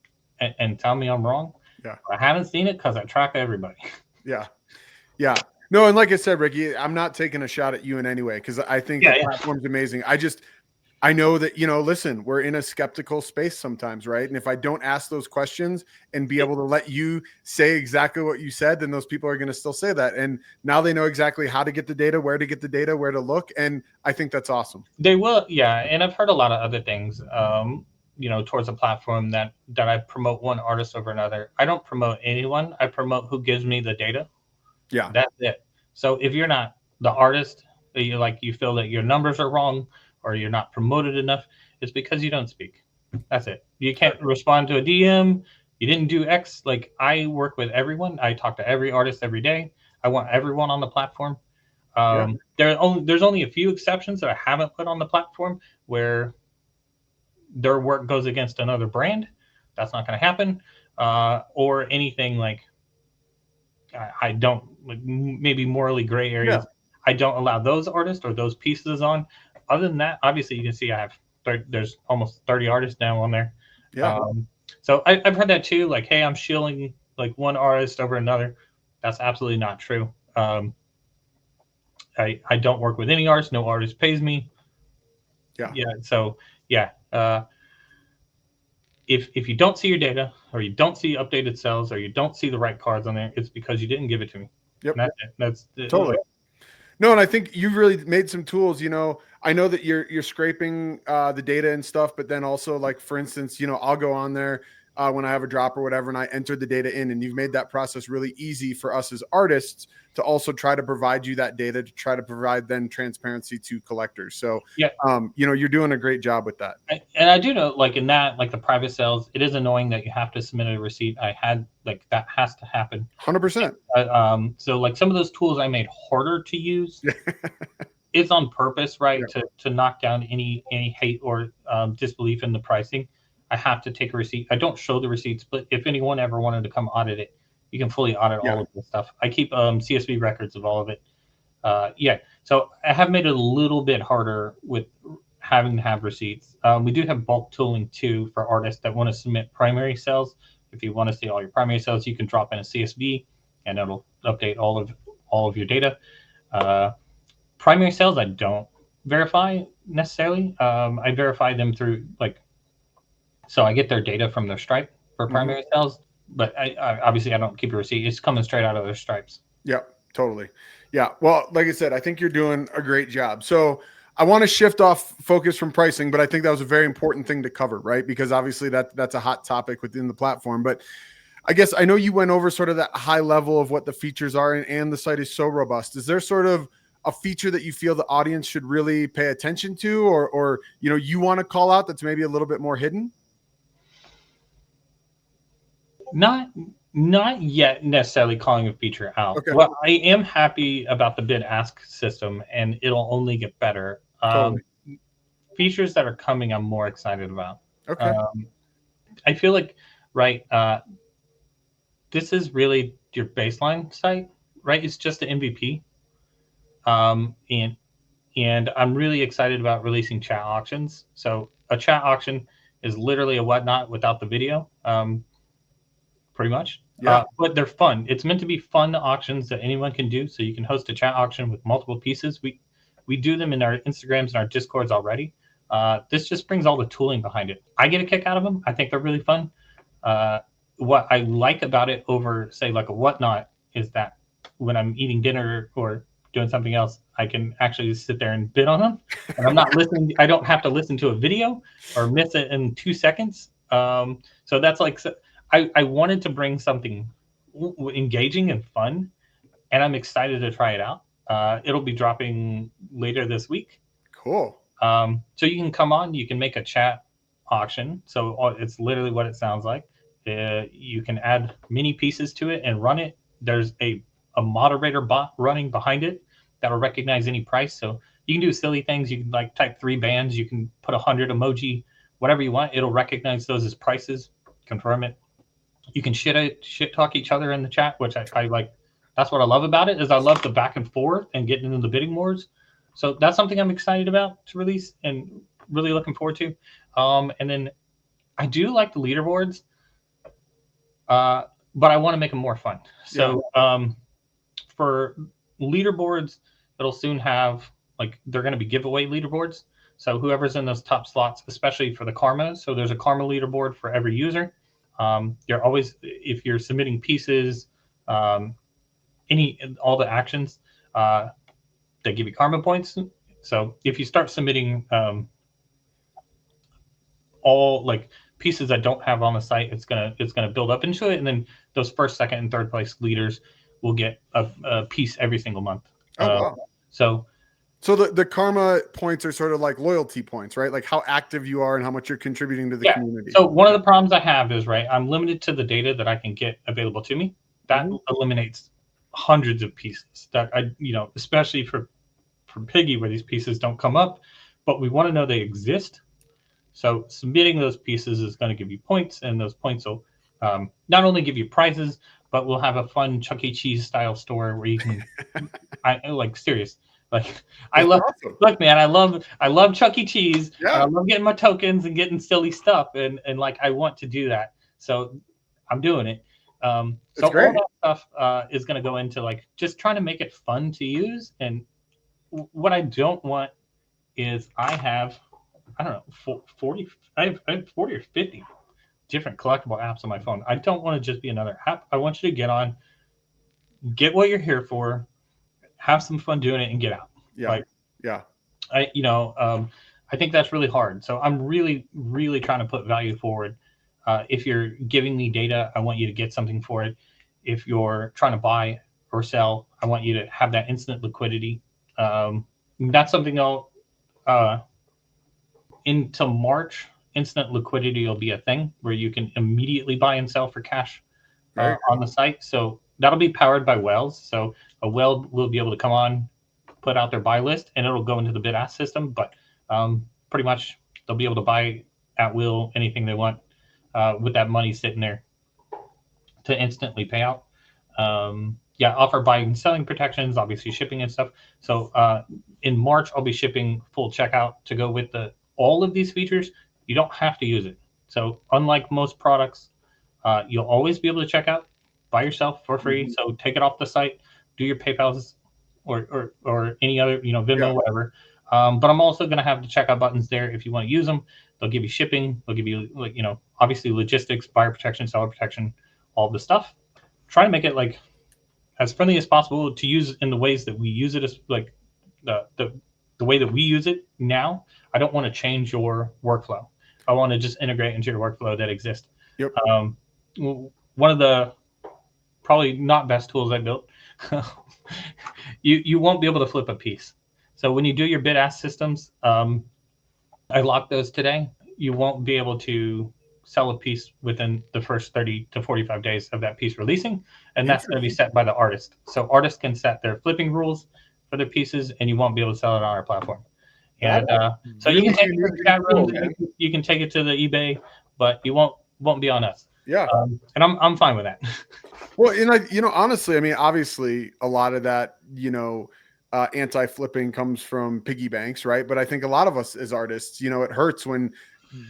and tell me I'm wrong. Yeah. I haven't seen it because I track everybody. Yeah. No, and like I said, Ricky, I'm not taking a shot at you in any way, because I think the platform's amazing. I know that, listen, we're in a skeptical space sometimes, right? And if I don't ask those questions and be able to let you say exactly what you said, then those people are going to still say that. And now they know exactly how to get the data, where to get the data, where to look. And I think that's awesome. They will. Yeah. And I've heard a lot of other things, towards a platform that I promote one artist over another. I don't promote anyone. I promote who gives me the data. Yeah. That's it. So if you're not the artist, you feel that your numbers are wrong, or you're not promoted enough, it's because you don't speak. That's it. You can't respond to a DM. You didn't do X. Like, I work with everyone. I talk to every artist every day. I want everyone on the platform. There's only a few exceptions that I haven't put on the platform where their work goes against another brand. That's not going to happen. or anything like I don't, like, maybe morally gray areas. I don't allow those artists or those pieces on. Other than that, obviously you can see I have there's almost 30 artists now on there. So I've heard that too, like, hey, I'm shilling like one artist over another. That's absolutely not true. I don't work with any artist. No artist pays me. So if you don't see your data, or you don't see updated sales, or you don't see the right cards on there, it's because you didn't give it to me. That's totally. No, and I think you've really made some tools. I know that you're scraping the data and stuff, but then also, like, for instance, I'll go on there when I have a drop or whatever, and I enter the data in, and you've made that process really easy for us as artists to also try to provide you that data, to try to provide then transparency to collectors. So, you're doing a great job with that. And I do know, like, in that, like the private sales, it is annoying that you have to submit a receipt. That has to happen. 100%. So, like, some of those tools I made harder to use. It's on purpose, right? To knock down any hate or disbelief in the pricing. I have to take a receipt. I don't show the receipts, but if anyone ever wanted to come audit it, you can fully audit all of this stuff. I keep CSV records of all of it. So I have made it a little bit harder with having to have receipts. We do have bulk tooling too for artists that want to submit primary sales. If you want to see all your primary sales, you can drop in a CSV and it'll update all of your data. Primary sales I don't verify necessarily. I verify them through, like, so I get their data from their Stripe for primary sales, but I obviously I don't keep a receipt. It's coming straight out of their Stripes. Yeah, totally. Yeah. Well, like I said, I think you're doing a great job. So I want to shift off focus from pricing, but I think that was a very important thing to cover, right? Because obviously that's a hot topic within the platform. But I guess I know you went over sort of that high level of what the features are, and the site is so robust. Is there sort of a feature that you feel the audience should really pay attention to, or you want to call out that's maybe a little bit more hidden? Not yet necessarily calling a feature out. Okay. Well, I am happy about the bid ask system, and it'll only get better. Totally. Features that are coming, I'm more excited about. Okay. I feel like, this is really your baseline site, right? It's just the MVP. And I'm really excited about releasing chat auctions. So a chat auction is literally a whatnot without the video. Pretty much. But they're fun. It's meant to be fun auctions that anyone can do. So you can host a chat auction with multiple pieces. We do them in our Instagrams and our Discords already. This just brings all the tooling behind it. I get a kick out of them. I think they're really fun. What I like about it over, say, like a whatnot, is that when I'm eating dinner or doing something else, I can actually sit there and bid on them. And I'm not listening. I don't have to listen to a video or miss it in 2 seconds. So that's like... I wanted to bring something engaging and fun, and I'm excited to try it out. It'll be dropping later this week. Cool. So you can come on, you can make a chat auction. So it's literally what it sounds like. You can add mini pieces to it and run it. There's a moderator bot running behind it that'll recognize any price. So you can do silly things. You can, like, type 3 bands. You can put 100 emoji, whatever you want. It'll recognize those as prices, confirm it. You can shit talk each other in the chat, which I like. That's what I love about it, is I love the back and forth and getting into the bidding wars. So that's something I'm excited about to release and really looking forward to. And then I do like the leaderboards, but I want to make them more fun. So for leaderboards, it'll soon have, like, they're going to be giveaway leaderboards. So whoever's in those top slots, especially for the karma. So there's a karma leaderboard for every user. You're always, if you're submitting pieces, all the actions, they give you karma points. So if you start submitting all, like, pieces that don't have on the site, it's gonna build up into it, and then those first, second, and third place leaders will get a piece every single month. Wow. So the karma points are sort of like loyalty points, right? Like how active you are and how much you're contributing to the community. So one of the problems I have is, I'm limited to the data that I can get available to me. That eliminates hundreds of pieces that especially for Piggy, where these pieces don't come up, but we want to know they exist. So submitting those pieces is going to give you points, and those points will not only give you prizes, but we'll have a fun Chuck E. Cheese style store where you can, I like serious. Like I love, awesome. look, man, I love Chuck E. Cheese. Yeah. And I love getting my tokens and getting silly stuff, and like I want to do that, so I'm doing it. So great. all that stuff is going to go into like just trying to make it fun to use. And what I don't want is I don't know 40 I have 40 or 50 different collectible apps on my phone. I don't want to just be another app. I want you to get on, get what you're here for, have some fun doing it, and get out. Yeah. Like, yeah. I think that's really hard. So I'm really, really trying to put value forward. If you're giving me data, I want you to get something for it. If you're trying to buy or sell, I want you to have that instant liquidity. That's something I'll, into March, instant liquidity will be a thing where you can immediately buy and sell for cash on the site. So that'll be powered by whales. So a whale will be able to come on, put out their buy list, and it'll go into the bid ask system. But pretty much they'll be able to buy at will anything they want with that money sitting there to instantly pay out. Offer buying and selling protections, obviously shipping and stuff. So in March, I'll be shipping full checkout to go with all of these features. You don't have to use it. So unlike most products, you'll always be able to check out by yourself for free. Mm-hmm. So take it off the site, do your PayPal's or any other, Venmo, whatever. But I'm also going to have the checkout buttons there if you want to use them. They'll give you shipping. They'll give you, obviously logistics, buyer protection, seller protection, all the stuff. Try to make it like as friendly as possible to use in the ways that we use it, as like the way that we use it now. I don't want to change your workflow. I want to just integrate into your workflow that exists. Yep. One of the probably not best tools I built. You won't be able to flip a piece. So when you do your bid ask systems, I locked those today. You won't be able to sell a piece within the first 30 to 45 days of that piece releasing, and that's going to be set by the artist. So artists can set their flipping rules for their pieces, and you won't be able to sell it on our platform. And so you can take it to the chat room, you can take it to the eBay, but you won't be on us. Yeah. And I'm fine with that. Well, honestly, I mean, obviously a lot of that, anti-flipping comes from piggy banks, right? But I think a lot of us as artists, it hurts when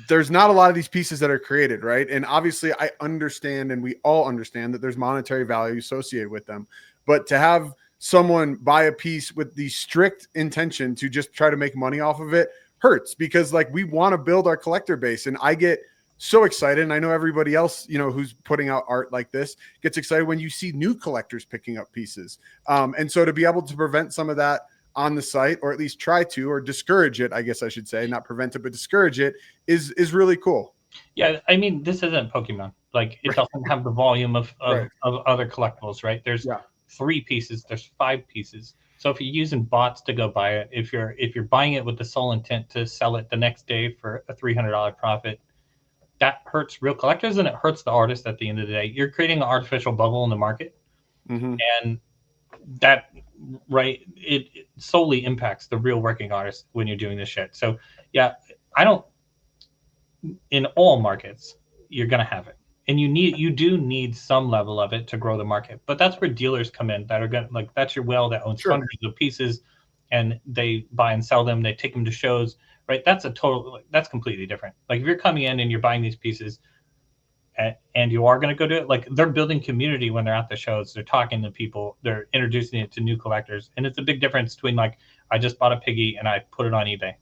there's not a lot of these pieces that are created, right? And obviously I understand, and we all understand that there's monetary value associated with them. But to have someone buy a piece with the strict intention to just try to make money off of it hurts, because like we want to build our collector base. And I get so excited, and I know everybody else, who's putting out art like this gets excited when you see new collectors picking up pieces. And so to be able to prevent some of that on the site, or at least try to, or discourage it, I guess I should say, not prevent it, but discourage it, is really cool. Yeah, I mean, this isn't Pokemon. Like, it doesn't have the volume of other collectibles, right? There's 3 pieces, there's 5 pieces. So if you're using bots to go buy it, if you're buying it with the sole intent to sell it the next day for a $300 profit, that hurts real collectors, and it hurts the artist at the end of the day. You're creating an artificial bubble in the market, and that, it solely impacts the real working artist when you're doing this shit. So yeah, in all markets, you're going to have it, and you do need some level of it to grow the market. But that's where dealers come in, that are going to, like, that's your whale that owns hundreds of pieces, and they buy and sell them. They take them to shows, right? That's that's completely different. Like, if you're coming in and you're buying these pieces and you are going to go do it, like, they're building community when they're at the shows. They're talking to people, they're introducing it to new collectors. And it's a big difference between, like, I just bought a piggy and I put it on eBay.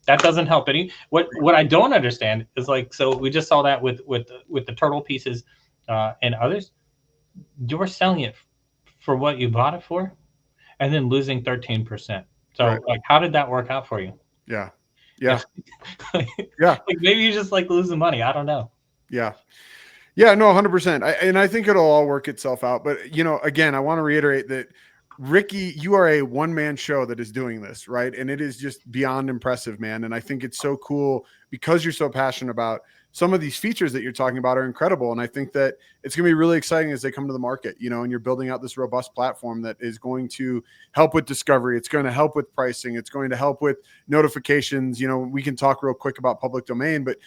That doesn't help any. What I don't understand is, like, so we just saw that with the turtle pieces and others. You're selling it for what you bought it for, and then losing 13%. So like, how did that work out for you? Yeah. Like, maybe you just like losing money. I don't know. Yeah, no, 100%. And I think it'll all work itself out. But, again, I want to reiterate that, Ricky, you are a one-man show that is doing this, right? And it is just beyond impressive, man. And I think it's so cool because you're so passionate about some of these features that you're talking about are incredible. And I think that it's going to be really exciting as they come to the market, and you're building out this robust platform that is going to help with discovery. It's going to help with pricing. It's going to help with notifications. We can talk real quick about public domain, but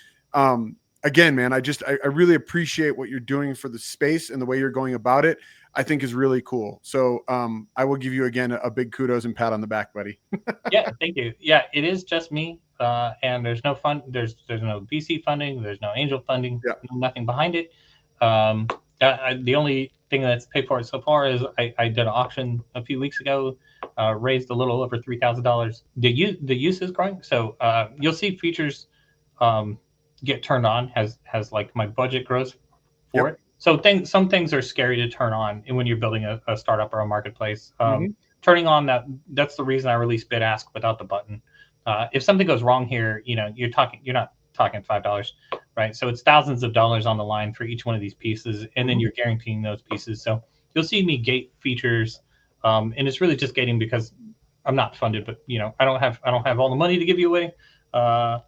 again, man, I really appreciate what you're doing for the space, and the way you're going about it, I think is really cool. So I will give you again a big kudos and pat on the back, buddy. Yeah, thank you. Yeah, it is just me, and there's no fund. There's no VC funding. There's no angel funding. Yeah. Nothing behind it. The only thing that's paid for it so far is I did an auction a few weeks ago, raised a little over $3,000. The use is growing, so you'll see features get turned on as like my budget grows for it. So some things are scary to turn on when you're building a startup or a marketplace. Turning on that's the reason I released bid ask without the button. If something goes wrong here, you're not talking $5, right? So it's thousands of dollars on the line for each one of these pieces, and then you're guaranteeing those pieces. So you'll see me gate features, and it's really just gating because I'm not funded, but I don't have all the money to give you away, all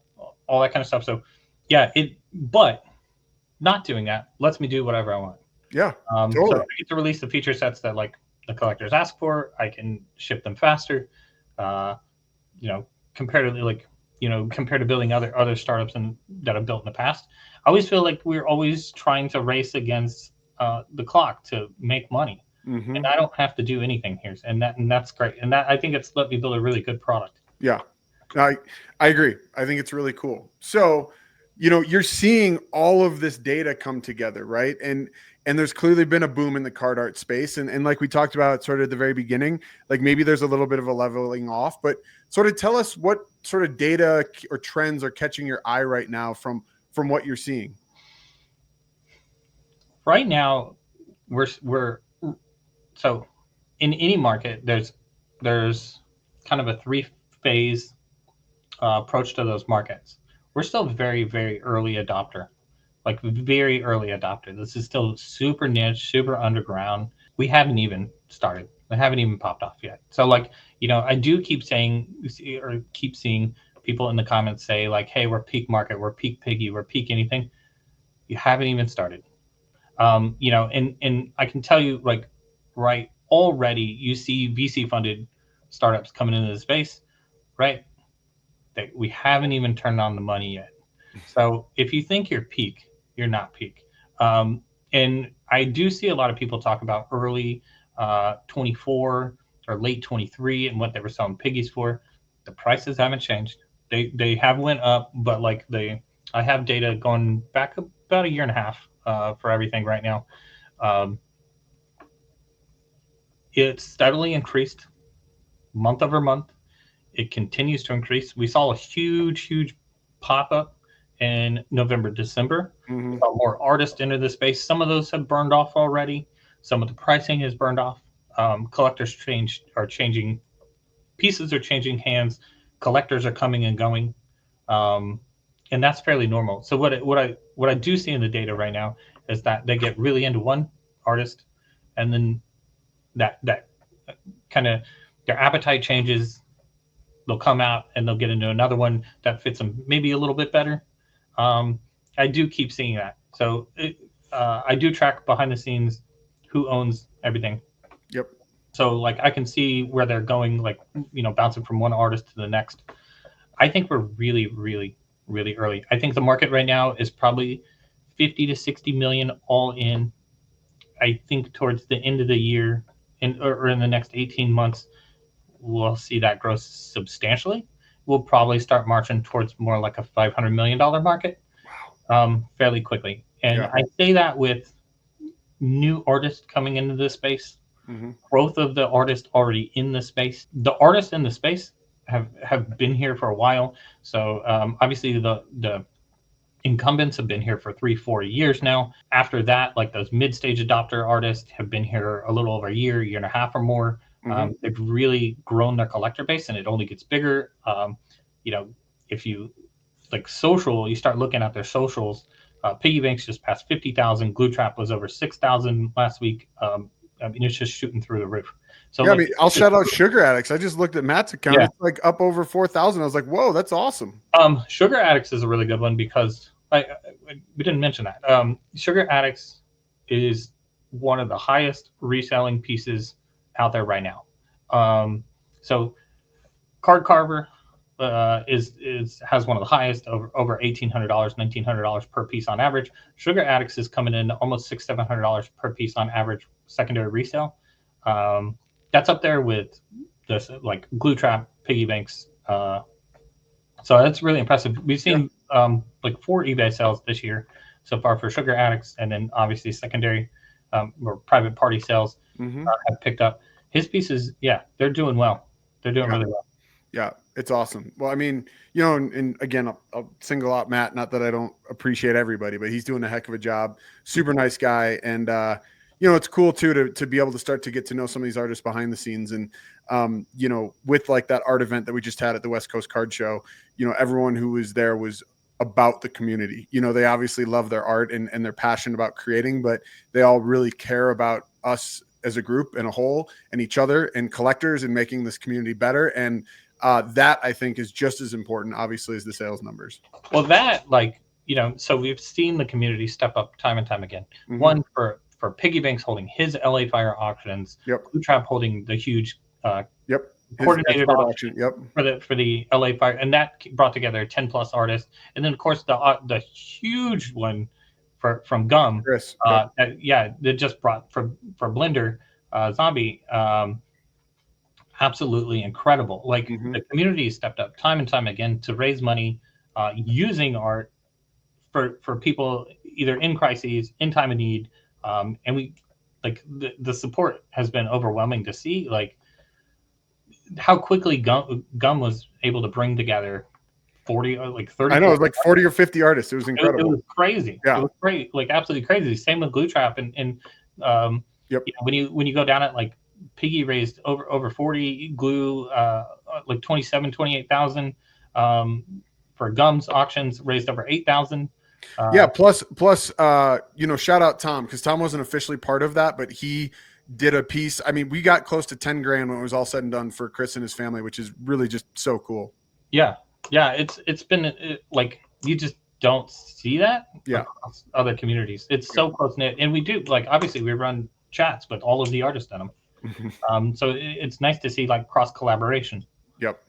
that kind of stuff. So yeah, but not doing that lets me do whatever I want. Yeah, totally. So I get to release the feature sets that like the collectors ask for. I can ship them faster, comparatively, compared to building other startups that I've built in the past. I always feel like we're always trying to race against the clock to make money, and I don't have to do anything here, and that's great. And that, I think it's let me build a really good product. Yeah, I agree. I think it's really cool. So, you're seeing all of this data come together, right? And there's clearly been a boom in the card art space. And like we talked about sort of at the very beginning, like maybe there's a little bit of a leveling off, but sort of tell us what sort of data or trends are catching your eye right now from what you're seeing. Right now, we're so in any market, there's kind of a 3-phase approach to those markets. We're still very, very early adopter, like very early adopter. This is still super niche, super underground. We haven't even started. We haven't even popped off yet. So like, I do keep seeing people in the comments say like, hey, we're peak market, we're peak piggy, we're peak anything. You haven't even started. And I can tell you like, right, already you see VC funded startups coming into the space, right? That we haven't even turned on the money yet. So if you think you're peak, you're not peak. And I do see a lot of people talk about early 24 or late 23 and what they were selling piggies for. The prices haven't changed. They have went up, but like I have data going back about a year and a half for everything right now. It's steadily increased month over month. It continues to increase. We saw a huge pop up in November, December. We saw more artists enter the space. Some of those have burned off already. Some of the pricing has burned off. Collectors are changing. Pieces are changing hands. Collectors are coming and going, and that's fairly normal. So what I do see in the data right now is that they get really into one artist, and then that kind of their appetite changes. They'll come out and they'll get into another one that fits them maybe a little bit better. I do keep seeing that. So I do track behind the scenes who owns everything. Yep. So like I can see where they're going, like, bouncing from one artist to the next. I think we're really, really, really early. I think the market right now is probably 50 to 60 million all in. I think towards the end of the year or in the next 18 months, we'll see that grow substantially. We'll probably start marching towards more like a $500 million market fairly quickly. And I say that with new artists coming into this space, growth of the artists already in the space. The artists in the space have been here for a while. So obviously the incumbents have been here for 3-4 years now. After that, like those mid-stage adopter artists have been here a little over a year and a half or more. They've really grown their collector base, and it only gets bigger. If you like social, you start looking at their socials. Piggy Banks just passed 50,000. Glue Trap was over 6,000 last week. It's just shooting through the roof. So yeah, I'll shout out Sugar Addicts. I just looked at Matt's account. It's like up over 4,000. I was like, whoa, that's awesome. Sugar Addicts is a really good one because we didn't mention that. Sugar Addicts is one of the highest reselling pieces out there right now. So Card Carver, has one of the highest, over $1,800, $1,900 per piece on average. Sugar Addicts is coming in almost $600-700 per piece on average secondary resale. That's up there with this like Glue Trap, piggy banks. So that's really impressive. We've seen like 4 eBay sales this year so far for Sugar Addicts, and then obviously secondary or private party sales have picked up. His pieces, they're doing well. They're doing really well. Yeah, it's awesome. Well, I mean, you know, and again, I'll single out Matt. Not that I don't appreciate everybody, but he's doing a heck of a job. Super nice guy, and you know, it's cool too to be able to start to get to know some of these artists behind the scenes. And you know, with like that art event that we just had at the West Coast Card Show, you know, everyone who was there was about the community. You know, they obviously love their art and they're passionate about creating, but they all really care about us as a group and a whole, and each other and collectors, and making this community better. And that I think is just as important, obviously, as the sales numbers. Well, that, like, you know, so we've seen the community step up time and time again. One for Piggy Banks holding his LA Fire auctions, Glue Trap holding the huge coordinated auction for the LA Fire, and that brought together 10+ artists. And then of course the huge one from Gum, Chris, that just brought for Blender Zombie. Absolutely incredible. Like the community stepped up time and time again to raise money using art for people either in crises, in time of need, and we like the support has been overwhelming to see, like how quickly Gum was able to bring together 40 or like 30. I know, it was like 40 or 50 artists. It was incredible. It was crazy. Yeah, it was great, like absolutely crazy. Same with Glue Trap, and you know, when you go down at like Piggy raised over 40, Glue like 28,000. For Gum's auctions raised over 8,000. Plus you know, shout out Tom, because Tom wasn't officially part of that, but he did a piece. I mean, we got close to 10 grand when it was all said and done for Chris and his family, which is really just so cool. It's been like, you just don't see that across other communities. It's so close knit, and we do, like, obviously we run chats with all of the artists in them. So it's nice to see like cross collaboration. Yep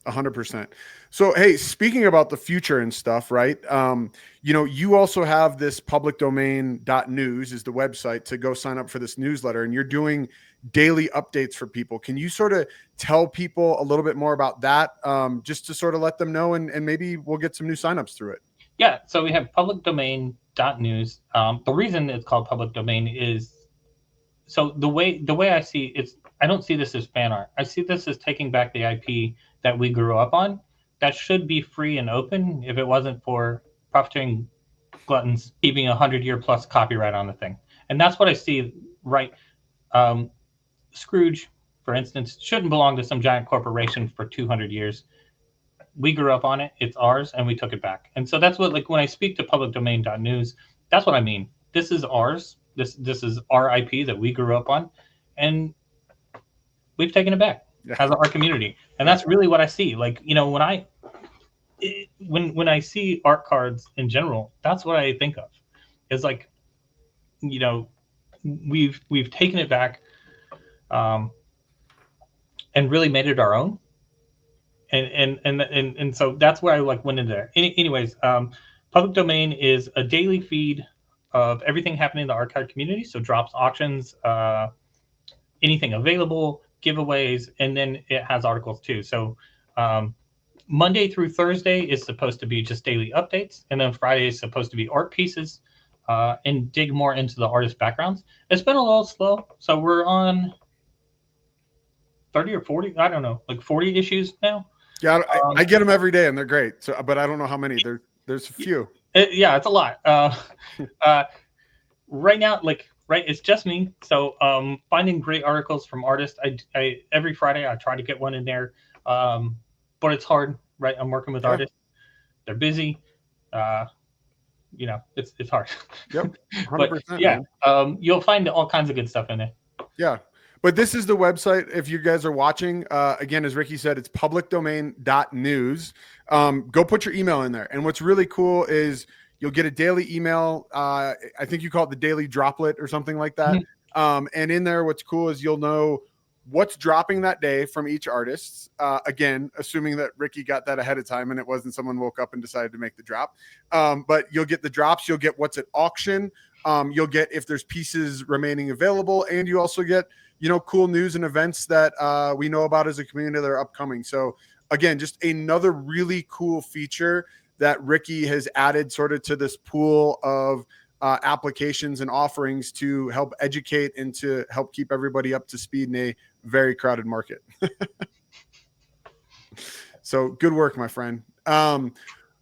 100%. So, hey, speaking about the future and stuff, right? You know, you also have this publicdomain.news is the website to go sign up for this newsletter, and you're doing daily updates for people. Can you sort of tell people a little bit more about that, just to sort of let them know, and maybe we'll get some new signups through it? Yeah. So we have publicdomain.news. The reason it's called public domain is, so the way I see it's, I don't see this as fan art. I see this as taking back the IP that we grew up on. That should be free and open if it wasn't for profiteering gluttons keeping 100-year plus copyright on the thing. And that's what I see, right? Scrooge, for instance, shouldn't belong to some giant corporation for 200 years. We grew up on it. It's ours, and we took it back. And so that's what, like, when I speak to publicdomain.news, that's what I mean. This is ours. This is our IP that we grew up on, and we've taken it back as our community. And that's really what I see. Like, you know, when I see art cards in general, that's what I think of. It's like, you know, we've taken it back, and really made it our own. And so that's where I like went into there. Anyways, public domain is a daily feed of everything happening in the art card community. So drops, auctions, anything available, giveaways, and then it has articles too. So Monday through Thursday is supposed to be just daily updates, and then Friday is supposed to be art pieces, and dig more into the artist backgrounds. It's been a little slow, so we're on 30 or 40, I don't know, like 40 issues now. Yeah, I get them every day, and they're great. So, but I don't know how many. There's a few. It's a lot. Right now, it's just me. So finding great articles from artists. I every Friday I try to get one in there, but it's hard. Right, I'm working with artists. They're busy. You know, it's hard. Yep, 100%. But, yeah, you'll find all kinds of good stuff in there. Yeah. But this is the website. If you guys are watching, again, as Ricky said, it's publicdomain.news. Go put your email in there. And what's really cool is you'll get a daily email. I think you call it the daily droplet or something like that. Mm-hmm. And in there, what's cool is you'll know what's dropping that day from each artist. Again, assuming that Ricky got that ahead of time and it wasn't someone woke up and decided to make the drop. But you'll get the drops, you'll get what's at auction. You'll get if there's pieces remaining available, and you also get, cool news and events that we know about as a community that are upcoming. So again, just another really cool feature that Ricky has added sort of to this pool of applications and offerings to help educate and to help keep everybody up to speed in a very crowded market. So good work, my friend.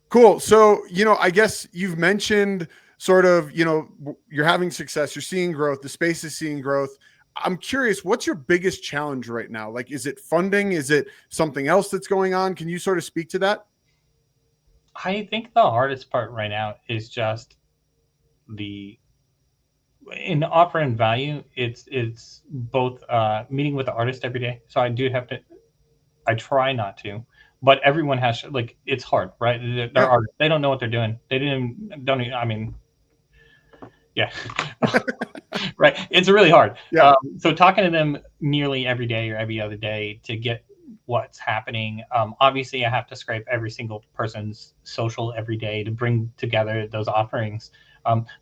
Cool. So, I guess you've mentioned sort of, you're having success, you're seeing growth, the space is seeing growth. I'm curious, what's your biggest challenge right now? Like, is it funding? Is it something else that's going on? Can you sort of speak to that? I think the hardest part right now is just in offering value. It's both meeting with the artist every day. So I try not to, but everyone has, like, it's hard, right? They're artists. They don't know what they're doing. Yeah. Right. It's really hard. Yeah. So talking to them nearly every day or every other day to get what's happening. Obviously I have to scrape every single person's social every day to bring together those offerings.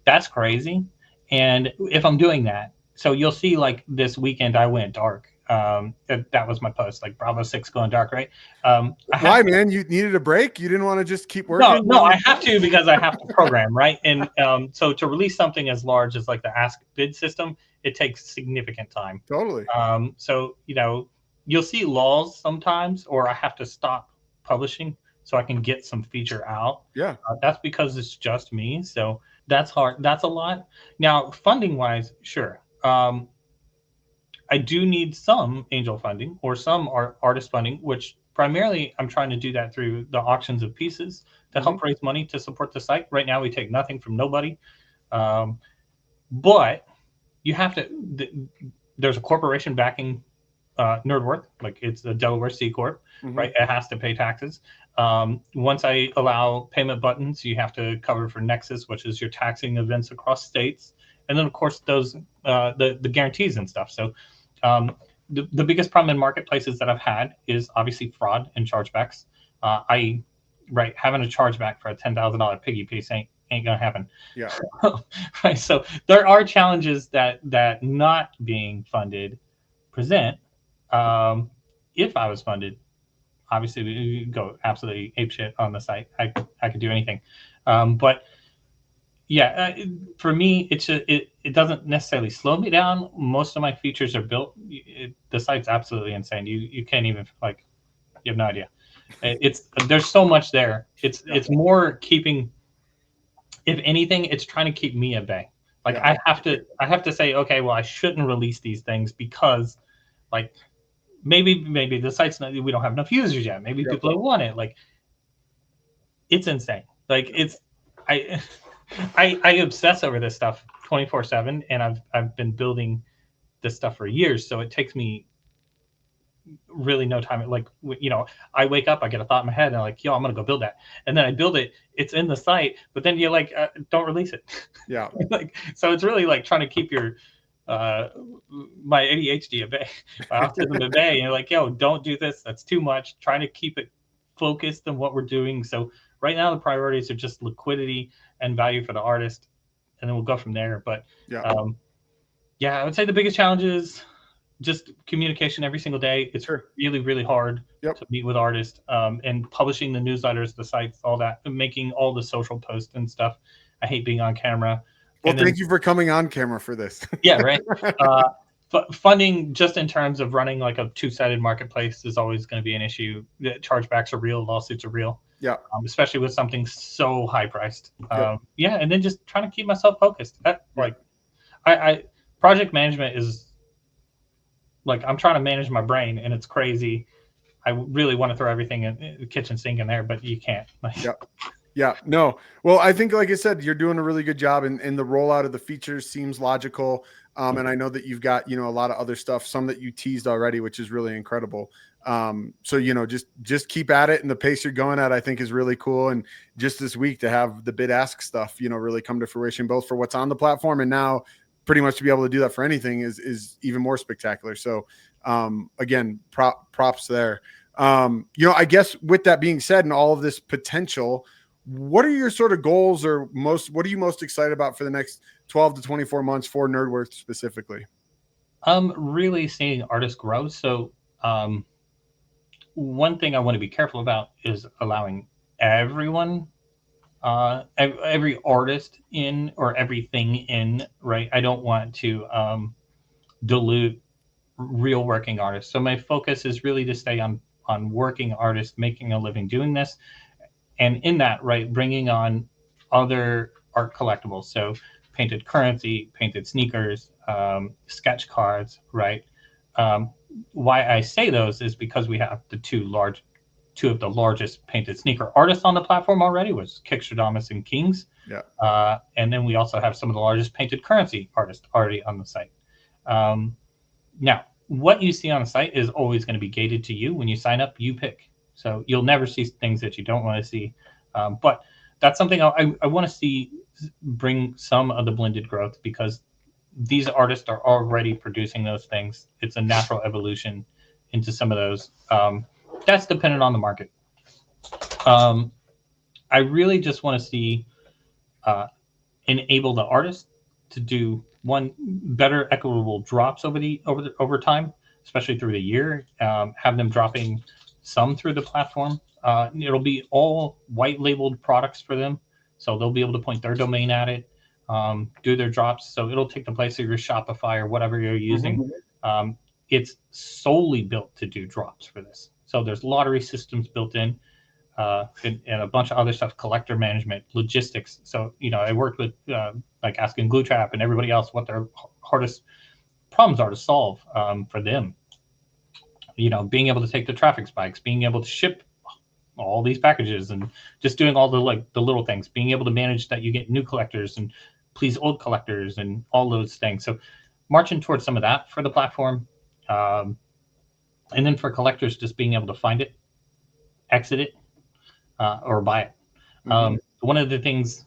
That's crazy. And if I'm doing that, so you'll see, like, this weekend I went dark. That was my post, like Bravo 6 going dark, right? Why, man? You needed a break? You didn't want to just keep working? No, I have to, because I have to program, right? And so to release something as large as like the ask bid system, it takes significant time. Totally. So, you'll see lulls sometimes, or I have to stop publishing so I can get some feature out. Yeah. That's because it's just me. So that's hard. That's a lot. Now, funding wise, sure. I do need some angel funding or some artist funding, which primarily I'm trying to do that through the auctions of pieces to help raise money to support the site. Right now, we take nothing from nobody. But you have to, there's a corporation backing Nerdworth, like it's a Delaware C Corp, right? It has to pay taxes. Once I allow payment buttons, you have to cover for Nexus, which is your taxing events across states. And then, of course, those the guarantees and stuff. So the biggest problem in marketplaces that I've had is obviously fraud and chargebacks. Having a chargeback for a $10,000 piggy piece ain't gonna happen. Yeah. Right. So there are challenges that not being funded present. If I was funded, obviously we would go absolutely apeshit on the site. I could do anything. But yeah, for me, it doesn't necessarily slow me down. Most of my features are built. The site's absolutely insane. You can't even, like, you have no idea. There's so much there. It's more keeping, if anything, it's trying to keep me at bay. Like, I have to say, okay, well, I shouldn't release these things because, like, maybe the site's not, we don't have enough users yet. Maybe people don't want it. Like, it's insane. Like, I obsess over this stuff 24/7, and I've been building this stuff for years. So it takes me really no time. Like, I wake up, I get a thought in my head, and I'm like, yo, I'm gonna go build that, and then I build it. It's in the site, but then you're like, don't release it. Yeah. Like, so it's really like trying to keep your my ADHD at bay, my autism at bay, and you're like, yo, don't do this. That's too much. Trying to keep it focused on what we're doing. So right now the priorities are just liquidity and value for the artist, and then we'll go from there. But I would say the biggest challenge is just communication every single day. It's really, really hard to meet with artists, and publishing the newsletters, the sites, all that, and making all the social posts and stuff. I hate being on camera. Well, thank you for coming on camera for this. Yeah, right. But funding, just in terms of running like a two-sided marketplace, is always going to be an issue. The chargebacks are real, lawsuits are real. Yeah. Especially with something so high priced. And then just trying to keep myself focused. I project management is like, I'm trying to manage my brain, and it's crazy. I really want to throw everything in the kitchen sink in there, but you can't. Yeah, no. Well, I think, like I said, you're doing a really good job, and the rollout of the features seems logical. And I know that you've got, a lot of other stuff, some that you teased already, which is really incredible. So, just keep at it, and the pace you're going at, I think, is really cool. And just this week to have the bid ask stuff, really come to fruition, both for what's on the platform and now pretty much to be able to do that for anything is even more spectacular. So again, props there. I guess with that being said and all of this potential, what are your sort of goals or what are you most excited about for the next 12 to 24 months for Nerdworth specifically? Really seeing artists grow. So one thing I want to be careful about is allowing everyone, every artist in or everything in, right? I don't want to dilute real working artists. So my focus is really to stay on working artists making a living doing this. And in that, right, bringing on other art collectibles. So painted currency, painted sneakers, sketch cards, right? Why I say those is because we have the two of the largest painted sneaker artists on the platform already, was Kixtradamus and Kings. Yeah. And then we also have some of the largest painted currency artists already on the site. Now, what you see on the site is always going to be gated to you. When you sign up, you pick. So you'll never see things that you don't want to see. But that's something I want to see bring some of the blended growth, because these artists are already producing those things. It's a natural evolution into some of those. That's dependent on the market. I really just want to see enable the artist to do better equitable drops over time, especially through the year. Have them dropping some through the platform. It'll be all white labeled products for them, so they'll be able to point their domain at it, do their drops. So it'll take the place of your Shopify or whatever you're using. Mm-hmm. It's solely built to do drops for this. So there's lottery systems built in, and a bunch of other stuff, collector management, logistics. So, I worked with like asking Glue Trap and everybody else what their hardest problems are to solve for them. Being able to take the traffic spikes, being able to ship all these packages, and just doing all the little things, being able to manage that you get new collectors and please old collectors and all those things. So marching towards some of that for the platform. And then for collectors, just being able to find it, exit it, or buy it. Mm-hmm. One of the things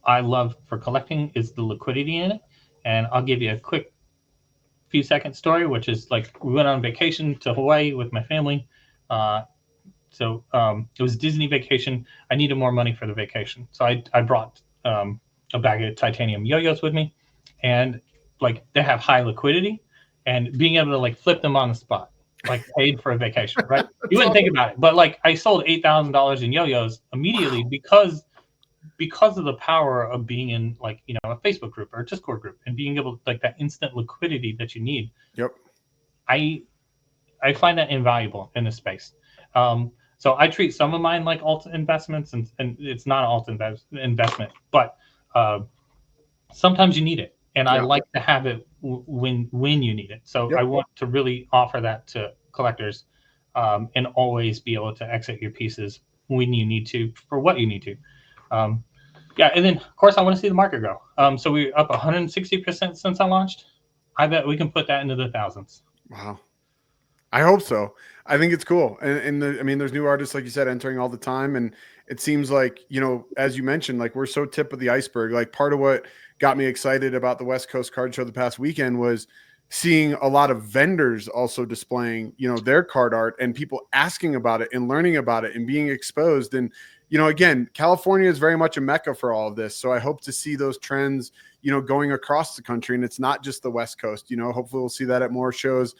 I love for collecting is the liquidity in it. And I'll give you a quick few second story, which is like we went on vacation to Hawaii with my family. So it was Disney vacation. I needed more money for the vacation. So I brought a bag of titanium yo-yos with me, and like they have high liquidity, and being able to like flip them on the spot, like paid for a vacation, right? You wouldn't think about it, but like I sold $8,000 in yo-yos immediately. Wow. because of the power of being in like, a Facebook group or a Discord group and being able to like that instant liquidity that you need. Yep. I find that invaluable in this space. So I treat some of mine like alt investments, and it's not an alt investment, but sometimes you need it. And I like to have it when you need it. So I want to really offer that to collectors, and always be able to exit your pieces when you need to, for what you need to. And then of course I want to see the market grow. So we're up 160% since I launched. I bet we can put that into the thousands. Wow. I hope so. I think it's cool. And there's new artists, like you said, entering all the time. And it seems like, as you mentioned, like we're so tip of the iceberg. Like part of what got me excited about the West Coast Card Show the past weekend was seeing a lot of vendors also displaying, their card art, and people asking about it and learning about it and being exposed. And, again, California is very much a mecca for all of this. So I hope to see those trends, going across the country. And it's not just the West Coast, hopefully we'll see that at more shows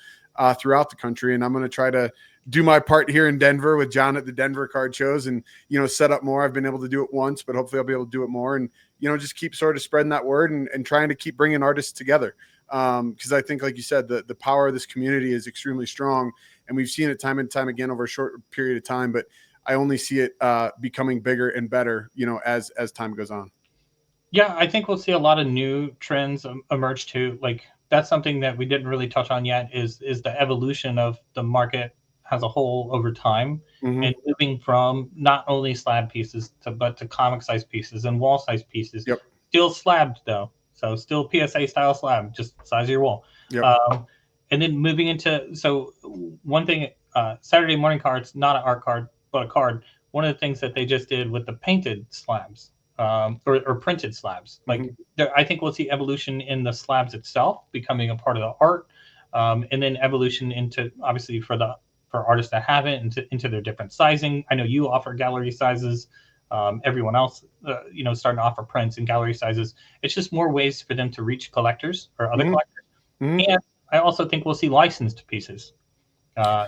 throughout the country. And I'm going to try to do my part here in Denver with John at the Denver card shows and, set up more. I've been able to do it once, but hopefully I'll be able to do it more, and, just keep sort of spreading that word and trying to keep bringing artists together. Because I think, like you said, the power of this community is extremely strong, and we've seen it time and time again over a short period of time, but I only see it becoming bigger and better, as time goes on. Yeah, I think we'll see a lot of new trends emerge too. Like that's something that we didn't really touch on yet is the evolution of the market as a whole over time, mm-hmm. and moving from not only slab pieces but to comic size pieces and wall size pieces. Yep. Still slabbed though. So still PSA style slab, just size of your wall. Yep. And then moving into, so one thing, Saturday morning cards, not an art card, but a card. One of the things that they just did with the painted slabs or printed slabs. Like I think we'll see evolution in the slabs itself becoming a part of the art, and then evolution into obviously for artists that have it into their different sizing. I know you offer gallery sizes. Everyone else, starting to offer prints and gallery sizes. It's just more ways for them to reach collectors or other collectors. And I also think we'll see licensed pieces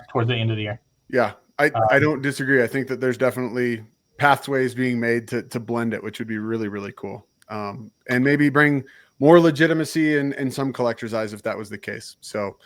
towards the end of the year. Yeah, I don't disagree. I think that there's definitely pathways being made to blend it, which would be really, really cool. And maybe bring more legitimacy in some collectors' eyes if that was the case. So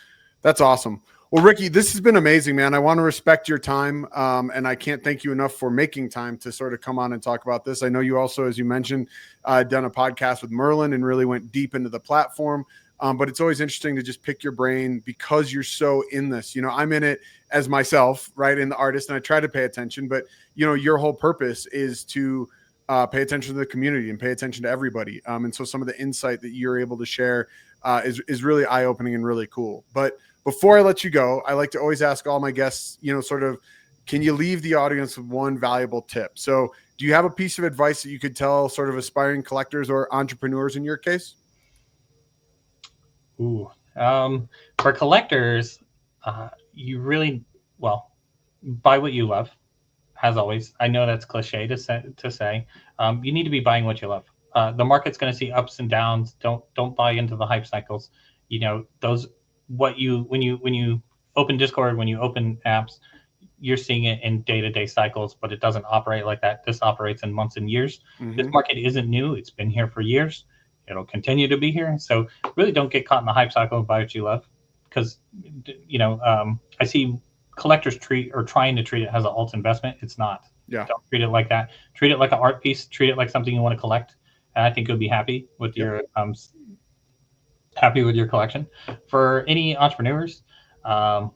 that's awesome. Well, Ricky, this has been amazing, man. I want to respect your time, and I can't thank you enough for making time to sort of come on and talk about this. I know you also, as you mentioned, done a podcast with Merlin and really went deep into the platform. But it's always interesting to just pick your brain because you're so in this. I'm in it as myself, right, in the artist, and I try to pay attention. But, your whole purpose is to pay attention to the community and pay attention to everybody. And so some of the insight that you're able to share is really eye-opening and really cool. But before I let you go, I like to always ask all my guests, sort of, can you leave the audience with one valuable tip? So do you have a piece of advice that you could tell sort of aspiring collectors or entrepreneurs in your case? For collectors, you really, buy what you love, as always. I know that's cliche to say. You need to be buying what you love. The market's going to see ups and downs. Don't buy into the hype cycles. When you open Discord, when you open apps, you're seeing it in day-to-day cycles, but it doesn't operate like that. This operates in months and years. This market isn't new. It's been here for years. It'll continue to be here. So really don't get caught in the hype cycle and buy what you love. Because, I see collectors trying to treat it as an alt investment. It's not. Yeah. Don't treat it like that. Treat it like an art piece. Treat it like something you want to collect. And I think you'll be happy with your collection. For any entrepreneurs, grind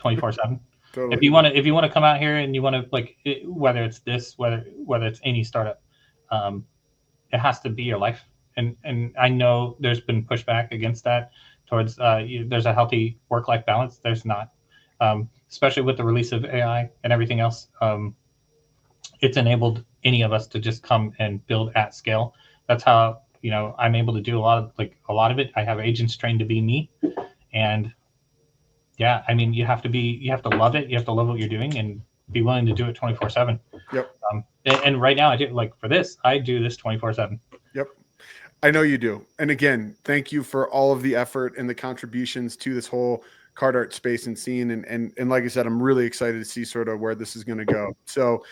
24/7. Totally. If you want to come out here and you want to whether it's this, whether it's any startup, it has to be your life. And I know there's been pushback against that towards there's a healthy work-life balance. There's not, especially with the release of AI and everything else. It's enabled any of us to just come and build at scale. That's how I'm able to do a lot of it. I have agents trained to be me, and yeah, I mean you have to love it. You have to love what you're doing and be willing to do it 24/7. Yep. And right now I do I do this 24/7. Yep. I know you do. And again, thank you for all of the effort and the contributions to this whole card art space and scene. And like I said, I'm really excited to see sort of where this is going to go. So,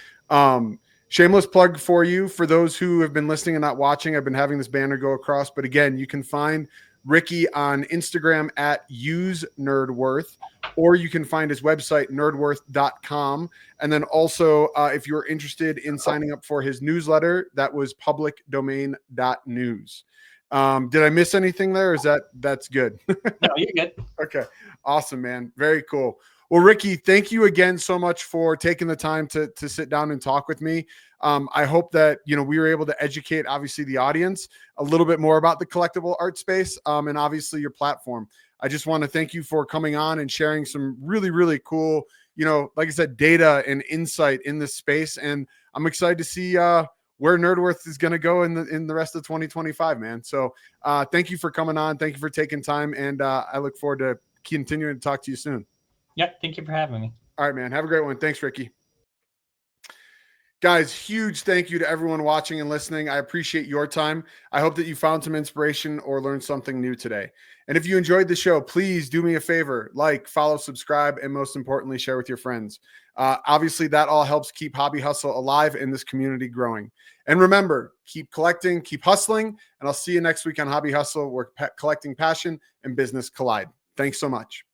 shameless plug for you. For those who have been listening and not watching, I've been having this banner go across. But again, you can find Ricky on Instagram at @usenerdworth, or you can find his website, nerdworth.com. And then also, if you're interested in signing up for his newsletter, that was publicdomain.news. Did I miss anything there? Or that's good? No, you're good. Okay. Awesome, man. Very cool. Well, Ricky, thank you again so much for taking the time to sit down and talk with me. I hope that, we were able to educate, obviously, the audience a little bit more about the collectible art space and obviously your platform. I just want to thank you for coming on and sharing some really, really cool, like I said, data and insight in this space. And I'm excited to see where Nerdworth is going to go in the rest of 2025, man. So thank you for coming on. Thank you for taking time. And I look forward to continuing to talk to you soon. Yeah, thank you for having me. All right, man. Have a great one. Thanks, Ricky. Guys, huge thank you to everyone watching and listening. I appreciate your time. I hope that you found some inspiration or learned something new today. And if you enjoyed the show, please do me a favor, follow, subscribe, and most importantly, share with your friends. Obviously, that all helps keep Hobby Hustle alive and this community growing. And remember, keep collecting, keep hustling, and I'll see you next week on Hobby Hustle, where collecting passion and business collide. Thanks so much.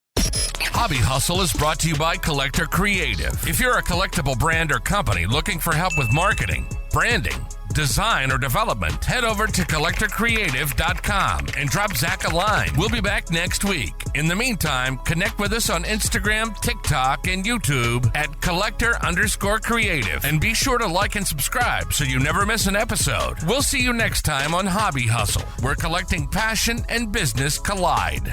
Hobby Hustle is brought to you by Collector Creative. If you're a collectible brand or company looking for help with marketing, branding, design, or development, head over to collectorcreative.com and drop Zach a line. We'll be back next week. In the meantime, connect with us on Instagram, TikTok, and YouTube at collector_creative. And be sure to like and subscribe so you never miss an episode. We'll see you next time on Hobby Hustle, where collecting passion and business collide.